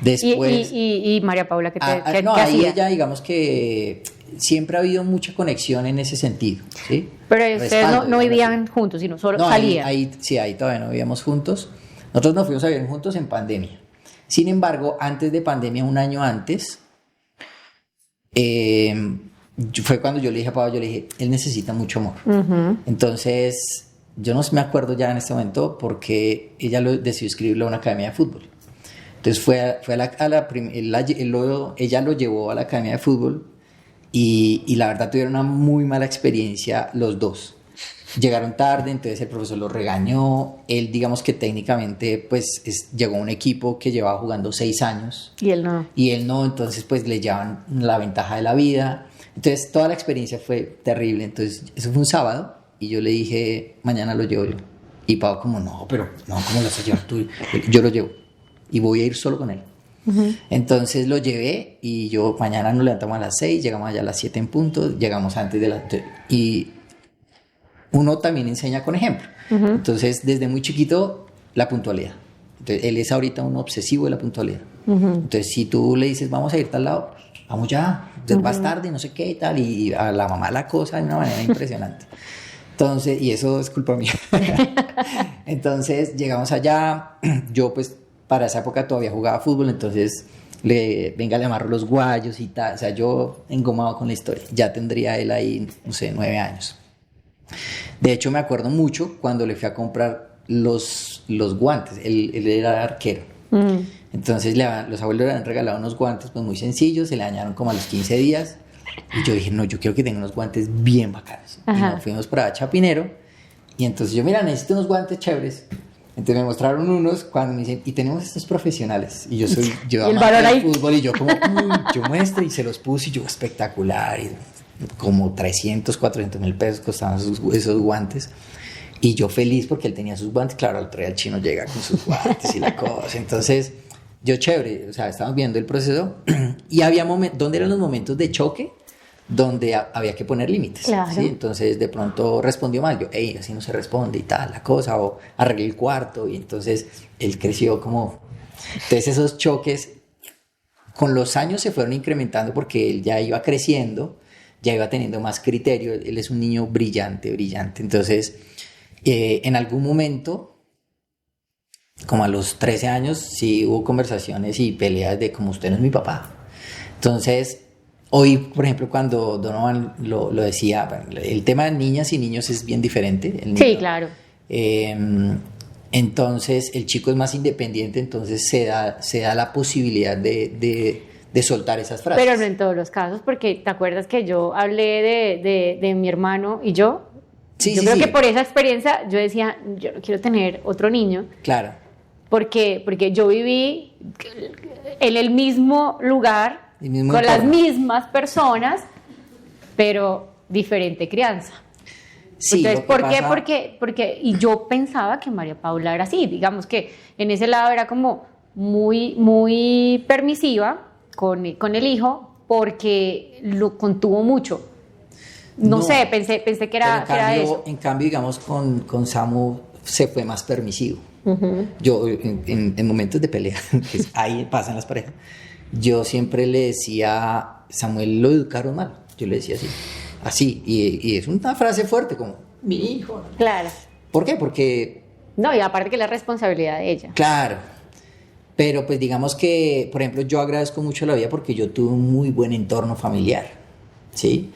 Después... Y María Paula, ¿qué no, qué ahí hacía? ella, digamos que siempre ha habido mucha conexión en ese sentido, ¿sí? Pero ustedes Respaldo, no digamos vivían juntos, sino solo no, salían. ahí todavía no vivíamos juntos. Nosotros nos fuimos a vivir juntos en pandemia. Sin embargo, antes de pandemia, un año antes, fue cuando yo le dije a Pablo, yo le dije, él necesita mucho amor. Entonces, yo no me acuerdo ya en este momento porque ella decidió inscribirlo a una academia de fútbol. Entonces ella lo llevó a la academia de fútbol y la verdad tuvieron una muy mala experiencia los dos. Llegaron tarde, entonces el profesor los regañó. Él, digamos que técnicamente, pues llegó a un equipo que llevaba jugando 6 años. Y él no. Y él no, entonces pues le llevaban la ventaja de la vida. Entonces toda la experiencia fue terrible. Entonces eso fue un sábado y yo le dije, mañana lo llevo yo. Y Pau como, no, pero no, ¿cómo lo vas a llevar tú? Yo lo llevo y voy a ir solo con él. Entonces lo llevé y yo, mañana nos levantamos a las 6, llegamos allá a las 7 en punto, llegamos antes de las... Y uno también enseña con ejemplo. Entonces, desde muy chiquito, la puntualidad. Entonces, él es ahorita un obsesivo de la puntualidad. Entonces, si tú le dices, vamos a ir a tal lado, vamos ya, vas tarde, no sé qué y tal, y a la mamá la cosa de una manera impresionante. Entonces, y eso es culpa mía. Entonces, llegamos allá, yo pues para esa época todavía jugaba fútbol, entonces venga, le amarro los guayos y tal, o sea, yo engomado con la historia. Ya tendría él ahí, no sé, 9 años. De hecho, me acuerdo mucho cuando le fui a comprar los guantes. Él era arquero. Entonces, los abuelos le han regalado unos guantes pues, muy sencillos. Se le dañaron como a los 15 días. Y yo dije, no, yo quiero que tenga unos guantes bien bacanos. Y nos fuimos para Chapinero. Y entonces yo, mira, necesito unos guantes chéveres. Entonces me mostraron unos cuando me dicen, y tenemos estos profesionales. Y yo amante del fútbol. Y yo como, yo muestro y se los puse. Y yo, espectacular. Y como 300, 400 mil pesos costaban esos guantes. Y yo feliz porque él tenía sus guantes. Claro, al otro día el chino llega con sus guantes y la cosa. Entonces, yo chévere. O sea, estábamos viendo el proceso. Y había momentos, ¿dónde eran los momentos de choque? Donde había que poner límites. Claro. ¿Sí? Entonces, de pronto respondió mal. Yo, hey, así no se responde y tal, la cosa. O arreglé el cuarto. Y entonces, él creció como... Entonces, esos choques con los años se fueron incrementando porque él ya iba creciendo, ya iba teniendo más criterio. Él es un niño brillante. Entonces, en algún momento, como a los 13 años, sí hubo conversaciones y peleas de como usted no es mi papá. Entonces, hoy, por ejemplo, cuando Donovan lo decía, bueno, el tema de niñas y niños es bien diferente. El niño, Sí, claro. Entonces, el chico es más independiente, entonces se da la posibilidad de soltar esas frases. Pero no en todos los casos, porque te acuerdas que yo hablé de mi hermano y yo. Sí, yo sí, creo sí. que por esa experiencia yo decía, yo no quiero tener otro niño. Claro. Porque yo viví en el mismo lugar, El mismo con las entorno. mismas personas, pero diferente crianza. Sí, Entonces, lo que ¿por qué? pasa- Porque y yo pensaba que María Paula era así, digamos que en ese lado era como muy, muy permisiva con el hijo porque lo contuvo mucho. No sé, pensé que era Pero eso. en cambio, digamos, con Samu se fue más permisivo. Yo, en momentos de pelea, que ahí pasan las parejas, yo siempre le decía, Samuel lo educaron mal. Yo le decía así, y es una frase fuerte, como, mi hijo. Claro. ¿Por qué? Porque... No, y aparte que es la responsabilidad de ella. Claro, pero pues digamos que, por ejemplo, yo agradezco mucho la vida porque yo tuve un muy buen entorno familiar, ¿sí?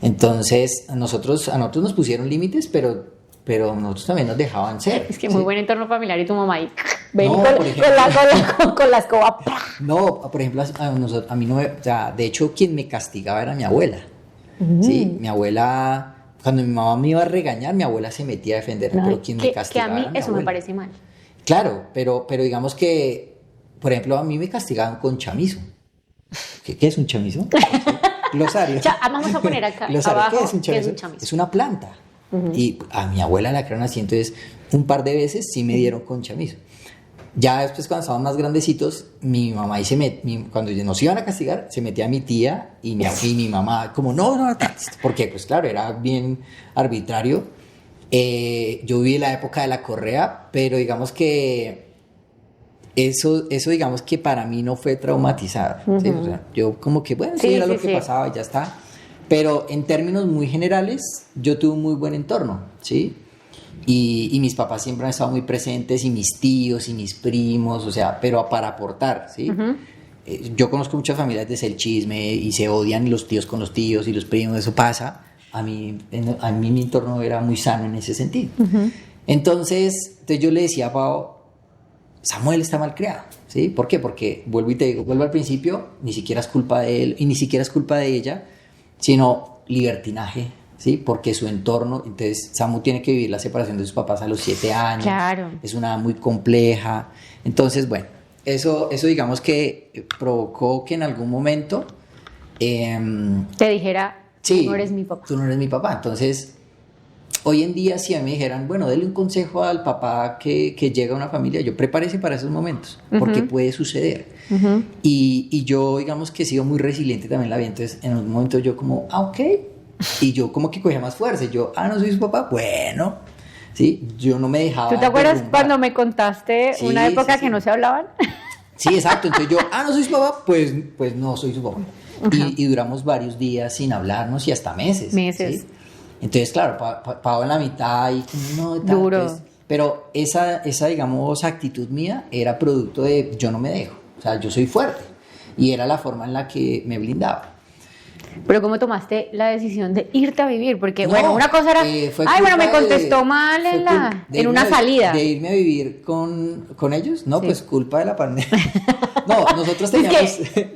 Entonces, a nosotros nos pusieron límites, pero nosotros también nos dejaban ser. Es que ¿sí? muy buen entorno familiar y tu mamá ahí, ven No, con, por ejemplo. con la escoba. No, por ejemplo, a mí no me, o sea, de hecho, quien me castigaba era mi abuela, ¿sí? Mi abuela, cuando mi mamá me iba a regañar, mi abuela se metía a defender, pero quien me castigaba que a mí era mi eso me abuela. parece mal. Claro, pero digamos que, por ejemplo, a mí me castigaban con chamizo. ¿Qué es un chamizo? Glosario. Vamos a poner acá Glosario. abajo ¿Qué es un chamizo? Es una planta. Y a mi abuela la crearon así, entonces un par de veces sí me dieron con chamizo. Ya después, cuando estaban más grandecitos, mi mamá cuando nos iban a castigar, se metía mi tía y mi mamá, como no, porque pues claro, era bien arbitrario. Yo viví la época de la correa, pero digamos que eso digamos que para mí no fue traumatizar, ¿sí? O sea, yo como que, bueno, sí, era lo que pasaba y ya está. Pero en términos muy generales, yo tuve un muy buen entorno, ¿sí? Y mis papás siempre han estado muy presentes, y mis tíos, y mis primos, o sea, pero para aportar, ¿sí? Yo conozco muchas familias de el chisme, y se odian los tíos con los tíos, y los primos, eso pasa. A mí mi entorno era muy sano en ese sentido. Entonces yo le decía a Pau, Samuel está mal criado, ¿sí? ¿Por qué? Porque, vuelvo al principio, ni siquiera es culpa de él, y ni siquiera es culpa de ella, sino libertinaje, ¿sí? Porque su entorno, entonces Samu tiene que vivir la separación de sus papás a los 7 años, Claro. Es una edad muy compleja, entonces bueno, eso digamos que provocó que en algún momento te dijera, sí, tú no eres mi papá. Tú no eres mi papá, entonces hoy en día si a mí me dijeran, bueno, dele un consejo al papá que llega a una familia, yo prepárese para esos momentos, porque puede suceder. Y yo digamos que he sido muy resiliente también en la vida, entonces en un momento yo como, ok, y yo como que cogía más fuerza, y yo, no soy su papá, bueno, sí, yo no me dejaba. ¿Tú te acuerdas derrumbar. cuando me contaste una época que no se hablaban? Sí, exacto, entonces yo, no soy su papá, pues no soy su papá. Y duramos varios días sin hablarnos y hasta meses. Meses. ¿sí? Entonces, claro, Pau en la mitad y no, tal, duro. Pues, pero esa, digamos, actitud mía era producto de yo no me dejo, o sea, yo soy fuerte. Y era la forma en la que me blindaba. Pero ¿cómo tomaste la decisión de irte a vivir? Porque, No, bueno, una cosa era, me contestó mal en una salida. De irme a vivir con ellos, no, pues culpa de la pandemia. No, nosotros teníamos... Es que,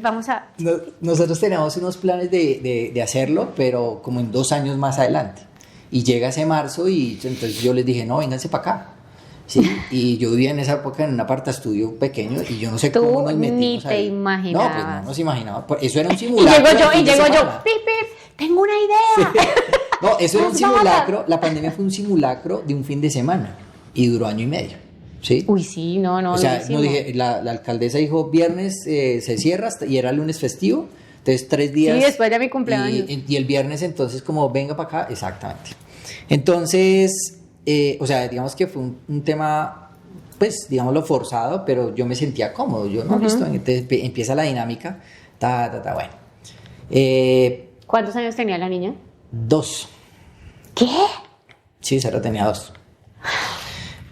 nosotros teníamos unos planes de hacerlo, pero como en 2 años más adelante. Y llega ese marzo y entonces yo les dije, no, vénganse para acá. Sí, y yo vivía en esa época en un apartaestudio pequeño y yo no sé cómo nos metimos ni te ahí. imaginabas. No, pues no nos imaginaba. Eso era un simulacro. Y llego yo, pip, tengo una idea. Sí. No, eso era un simulacro. La pandemia fue un simulacro de un fin de semana y duró 1 año y medio. ¿Sí? Uy, sí, no. O sea, durísimo. no dije, la alcaldesa dijo viernes se cierra y era lunes festivo. Entonces 3 días. Sí, después de mi cumpleaños. Y el viernes entonces como venga para acá, exactamente. Entonces, o sea, digamos que fue un tema, pues, digámoslo forzado, pero yo me sentía cómodo. Yo, no, listo, entonces empieza la dinámica, bueno. ¿Cuántos años tenía la niña? 2. ¿Qué? Sí, Sara tenía 2.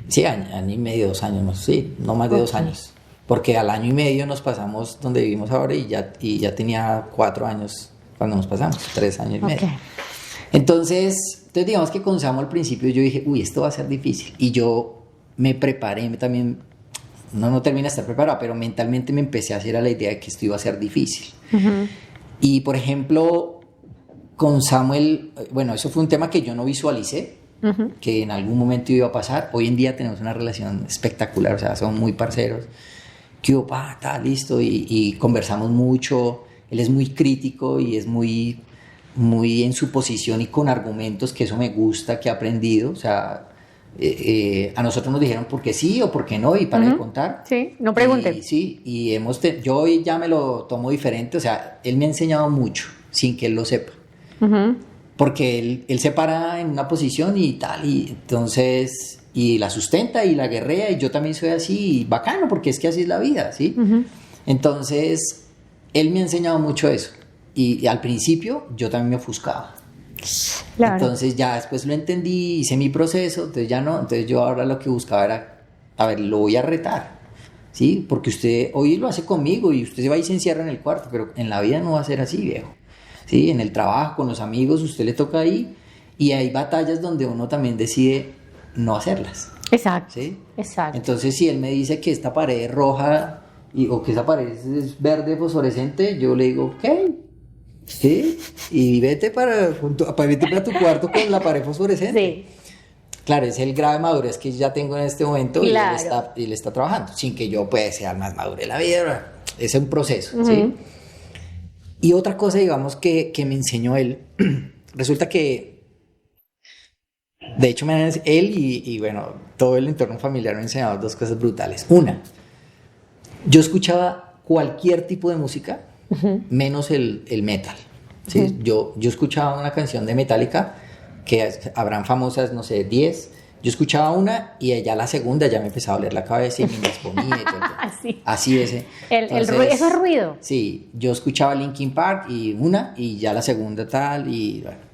Sí, año y medio, 2 años más, sí, no más de 2 años. Porque al 1 año y medio nos pasamos donde vivimos ahora y ya tenía 4 años cuando nos pasamos, 3 años y medio. Entonces digamos que con Samu al principio yo dije, esto va a ser difícil. Y yo me preparé también, no terminé de estar preparado, pero mentalmente me empecé a hacer a la idea de que esto iba a ser difícil. Y por ejemplo, con Samuel, bueno, eso fue un tema que yo no visualicé, que en algún momento iba a pasar. Hoy en día tenemos una relación espectacular, o sea, somos muy parceros. Que está listo y conversamos mucho. Él es muy crítico y es muy en su posición y con argumentos, que eso me gusta, que he aprendido. O sea, a nosotros nos dijeron por qué sí o por qué no y para de contar. Sí, no pregunten. Y, sí, y yo hoy ya me lo tomo diferente. O sea, él me ha enseñado mucho sin que él lo sepa. Porque él se para en una posición y tal, y entonces, y la sustenta y la guerrea, y yo también soy así, y bacano, porque es que así es la vida, ¿sí? Entonces, él me ha enseñado mucho eso, y al principio yo también me ofuscaba. Claro. Entonces ya después lo entendí, hice mi proceso, entonces ya no, entonces yo ahora lo que buscaba era, a ver, lo voy a retar, ¿sí? Porque usted hoy lo hace conmigo y usted se va y se encierra en el cuarto, pero en la vida no va a ser así, viejo, ¿sí? En el trabajo, con los amigos, usted le toca ahí, y hay batallas donde uno también decide no hacerlas, Exacto. ¿sí? Exacto. Entonces si él me dice que esta pared es roja o que esa pared es verde fosforescente, yo le digo, ok, ¿sí? Y vete para tu cuarto con la pared fosforescente. Sí. Claro, es el grado de madurez que ya tengo en este momento, Claro. y él está trabajando, sin que yo pues sea el más maduro de la vida. Es un proceso, ¿sí? Y otra cosa, digamos, que me enseñó él, resulta que, de hecho, él y bueno, todo el entorno familiar me ha enseñado dos cosas brutales. Una, yo escuchaba cualquier tipo de música, menos el metal, ¿sí? Yo escuchaba una canción de Metallica, que habrán famosas, no sé, 10. Yo escuchaba una y ya la segunda ya me empezaba a doler la cabeza y me indisponía y todo. Así. Así es. Eso es ruido. Sí, yo escuchaba Linkin Park y ya la segunda tal y bueno.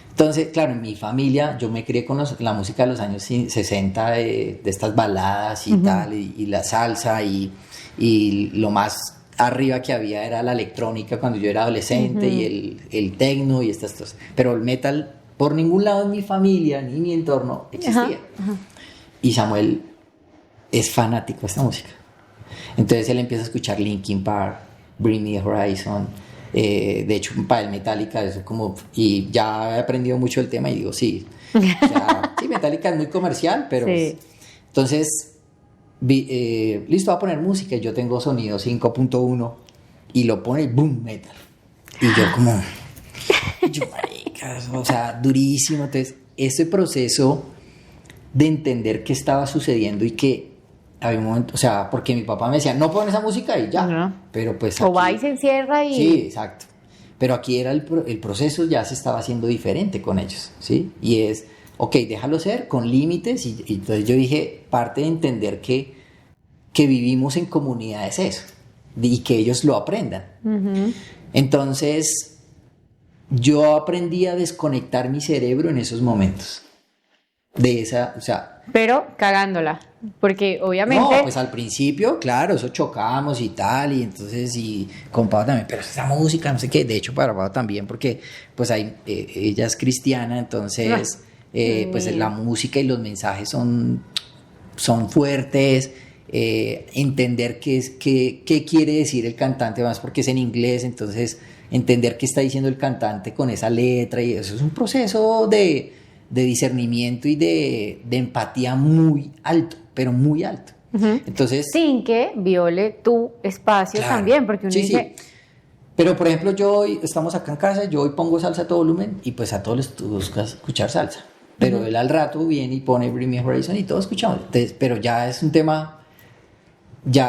Entonces, claro, en mi familia yo me crié con la música de los años 60, de estas baladas y tal, y la salsa y lo más arriba que había era la electrónica cuando yo era adolescente y el techno y estas cosas. Pero el metal, por ningún lado en mi familia ni en mi entorno existía. Y Samuel es fanático de esta música. Entonces él empieza a escuchar Linkin Park, Bring Me the Horizon. De hecho, para el Metallica, eso como. Y ya he aprendido mucho el tema y digo, sí. O sea, sí, Metallica es muy comercial, pero. Sí. Entonces, listo, voy a poner música. Y yo tengo sonido 5.1 y lo pone boom, metal. Y yo, como. Maricas, o sea, durísimo. Entonces, ese proceso de entender qué estaba sucediendo y que había un momento, o sea, porque mi papá me decía, no pones esa música y ya, pero pues o va y se encierra y... Sí, exacto, pero aquí era el proceso ya se estaba haciendo diferente con ellos, ¿sí? Y es, ok, déjalo ser, con límites, y entonces yo dije, parte de entender que vivimos en comunidad es eso, y que ellos lo aprendan. Entonces, yo aprendí a desconectar mi cerebro en esos momentos, de esa, o sea... Pero cagándola, porque obviamente... No, pues al principio, claro, eso chocábamos y tal, y entonces, y con Pau también, pero esa música, no sé qué, de hecho para Pau también, porque pues ella es cristiana, entonces, pues la música y los mensajes son fuertes, entender qué quiere decir el cantante, más porque es en inglés, entonces, entender qué está diciendo el cantante con esa letra, y eso es un proceso de discernimiento y de empatía muy alto, pero muy alto. Entonces, sin que viole tu espacio, claro, también, porque uno dice... Sí. Pero, por ejemplo, yo hoy, estamos acá en casa, yo hoy pongo salsa a todo volumen y pues a todos les gusta escuchar salsa. Pero él al rato viene y pone Bring Me the Horizon y todos escuchamos. Entonces, pero ya es un tema,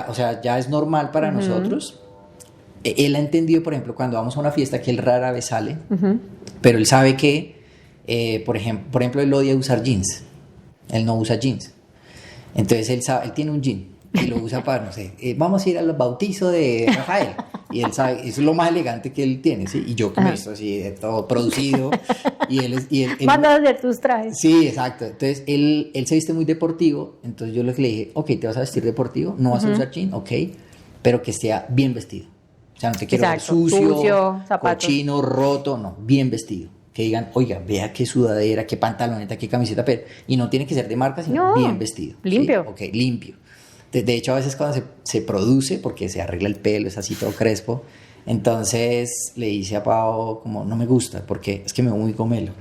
o sea, ya es normal para nosotros. Él ha entendido, por ejemplo, cuando vamos a una fiesta que él rara vez sale, pero él sabe que por ejemplo, él odia usar jeans. Él no usa jeans. Entonces él tiene un jean y lo usa para, no sé, vamos a ir al bautizo de Rafael. Y él sabe, eso es lo más elegante que él tiene, ¿sí? Y yo que me he visto así, de todo producido. Y él manda a hacer tus trajes. Sí, exacto. Entonces él se viste muy deportivo. Entonces yo le dije, ok, ¿te vas a vestir deportivo? No vas a usar jean, ok, pero que esté bien vestido. O sea, no te quiero ver sucio, cochino, roto, no, bien vestido. Que digan, oiga, vea qué sudadera, qué pantaloneta, qué camiseta, pero... Y no tiene que ser de marca, sino bien vestido. Limpio. ¿Sí? Ok, limpio. De hecho, a veces cuando se produce, porque se arregla el pelo, es así todo crespo, entonces le dice a Pau, como, no me gusta, porque es que me veo muy gomelo.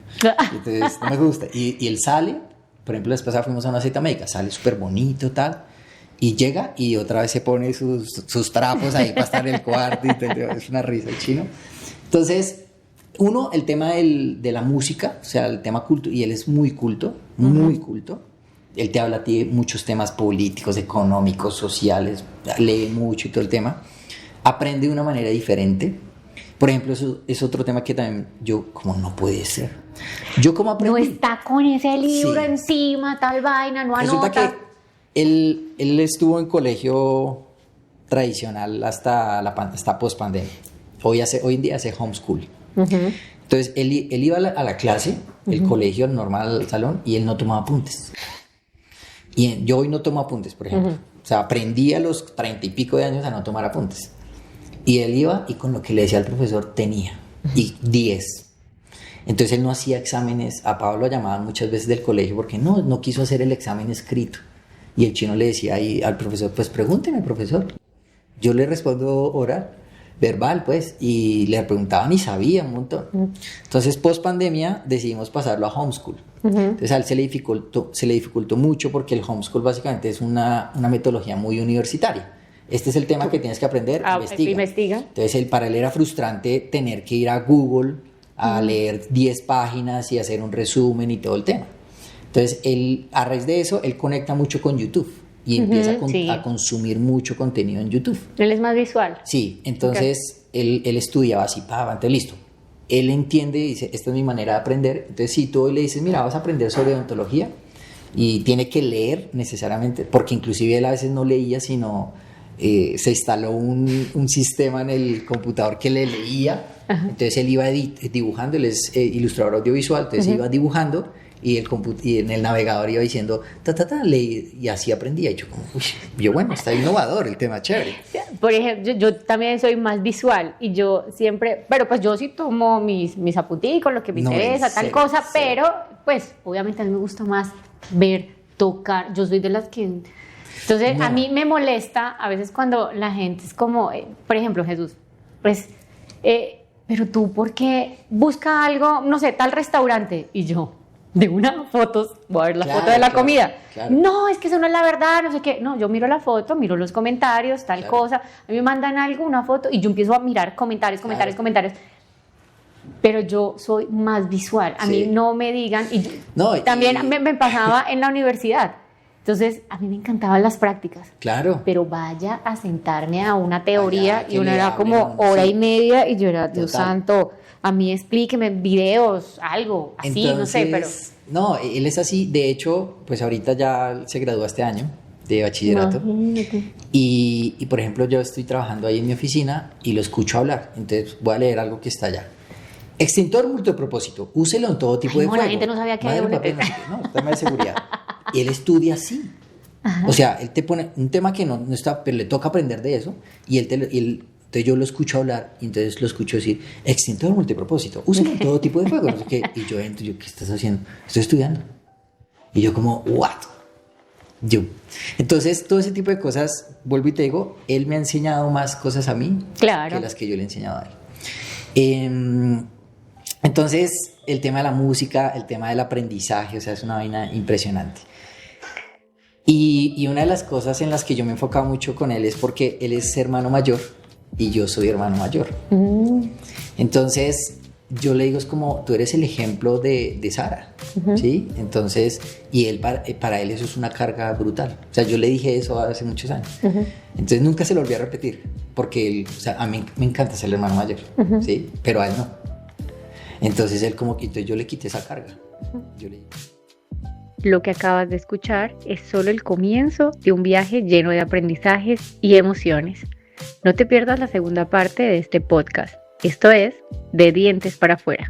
Entonces, no me gusta. Y él sale, por ejemplo, después fuimos a una cita médica, sale súper bonito, tal, y llega y otra vez se pone sus trapos ahí para estar en el cuarto, y es una risa el chino. Entonces... Uno, el tema de la música, o sea, el tema culto, y él es muy culto, muy culto. Él te habla a ti de muchos temas políticos, económicos, sociales, lee mucho y todo el tema. Aprende de una manera diferente. Por ejemplo, eso es otro tema que también yo, como no puede ser. Yo como aprendí. No está con ese libro Sí. encima, tal vaina, no Resulta anota. que él estuvo en colegio tradicional hasta post pandemia. Hoy en día hace homeschool. Entonces él iba a la clase, el colegio normal, al salón, y él no tomaba apuntes. Y yo hoy no tomo apuntes, por ejemplo. O sea, aprendí a los 30 y pico de años a no tomar apuntes. Y él iba y con lo que le decía al profesor tenía. Y 10. Entonces él no hacía exámenes. A Pablo lo llamaban muchas veces del colegio porque no quiso hacer el examen escrito. Y el chino le decía ahí al profesor, pues pregúnteme, profesor. Yo le respondo oral, verbal, pues. Y le preguntaban y sabía un montón. Entonces, post pandemia, decidimos pasarlo a homeschool. Entonces a él se le dificultó mucho porque el homeschool básicamente es una metodología muy universitaria. Este es el tema que tienes que aprender, investiga. Entonces para él era frustrante tener que ir a Google a leer 10 páginas y hacer un resumen y todo el tema. Entonces a raíz de eso, él conecta mucho con YouTube y empieza a consumir mucho contenido en YouTube. Él es más visual. Sí, entonces él estudiaba así, entonces listo. Él entiende y dice, esta es mi manera de aprender. Entonces si tú le dices, mira, vas a aprender sobre odontología y tiene que leer necesariamente, porque inclusive él a veces no leía, sino se instaló un sistema en el computador que le leía. Entonces él iba dibujando, él es ilustrador audiovisual, entonces iba dibujando y en el navegador iba diciendo y así aprendía. Y yo bueno, está innovador el tema, chévere. Por ejemplo, yo también soy más visual y yo siempre, pero pues yo sí tomo mis apunticos, lo que me interesa, tal cosa, pero pues obviamente a mí me gusta más ver, tocar. Yo soy de las que... Entonces a mí me molesta a veces cuando la gente es como, por ejemplo, Jesús, pues, pero tú, ¿por qué busca algo, no sé, tal restaurante? Y yo, de una fotos, voy a ver la foto de la comida. Claro. No, es que eso no es la verdad, no sé qué. No, yo miro la foto, miro los comentarios, tal cosa. A mí me mandan algo, una foto, y yo empiezo a mirar comentarios. Pero yo soy más visual. A mí no me digan. También me pasaba en la universidad. Entonces, a mí me encantaban las prácticas. Claro. Pero vaya a sentarme a una teoría y uno era como hora y media y yo era, Dios santo, a mí explíqueme videos, algo así, entonces, no sé, pero... No, él es así. De hecho, pues ahorita ya se graduó este año de bachillerato. Y por ejemplo, yo estoy trabajando ahí en mi oficina y lo escucho hablar. Entonces, voy a leer algo que está allá. Extintor multipropósito, úselo en todo tipo de fuego. La gente no sabía que había un tema de seguridad. Y él estudia así. O sea, él te pone un tema que no está, pero le toca aprender de eso. Y entonces yo lo escucho hablar y entonces lo escucho decir, extintor multipropósito, úselo en todo tipo de fuego. No sé qué. Y yo entro, ¿qué estás haciendo? Estoy estudiando. Y yo como, ¿what? Entonces, todo ese tipo de cosas, vuelvo y te digo, él me ha enseñado más cosas a mí que las que yo le he enseñado a él. Entonces, el tema de la música, el tema del aprendizaje, o sea, es una vaina impresionante. Y una de las cosas en las que yo me he enfocado mucho con él es porque él es hermano mayor y yo soy hermano mayor. Entonces, yo le digo, es como, tú eres el ejemplo de Sara, ¿sí? Entonces, y él, para él eso es una carga brutal. O sea, yo le dije eso hace muchos años. Entonces, nunca se lo volví a repetir, porque él, o sea, a mí me encanta ser el hermano mayor, ¿sí? Pero a él no. Entonces él como quitó, yo le quité esa carga. Lo que acabas de escuchar es solo el comienzo de un viaje lleno de aprendizajes y emociones. No te pierdas la segunda parte de este podcast. Esto es De Dientes para Afuera.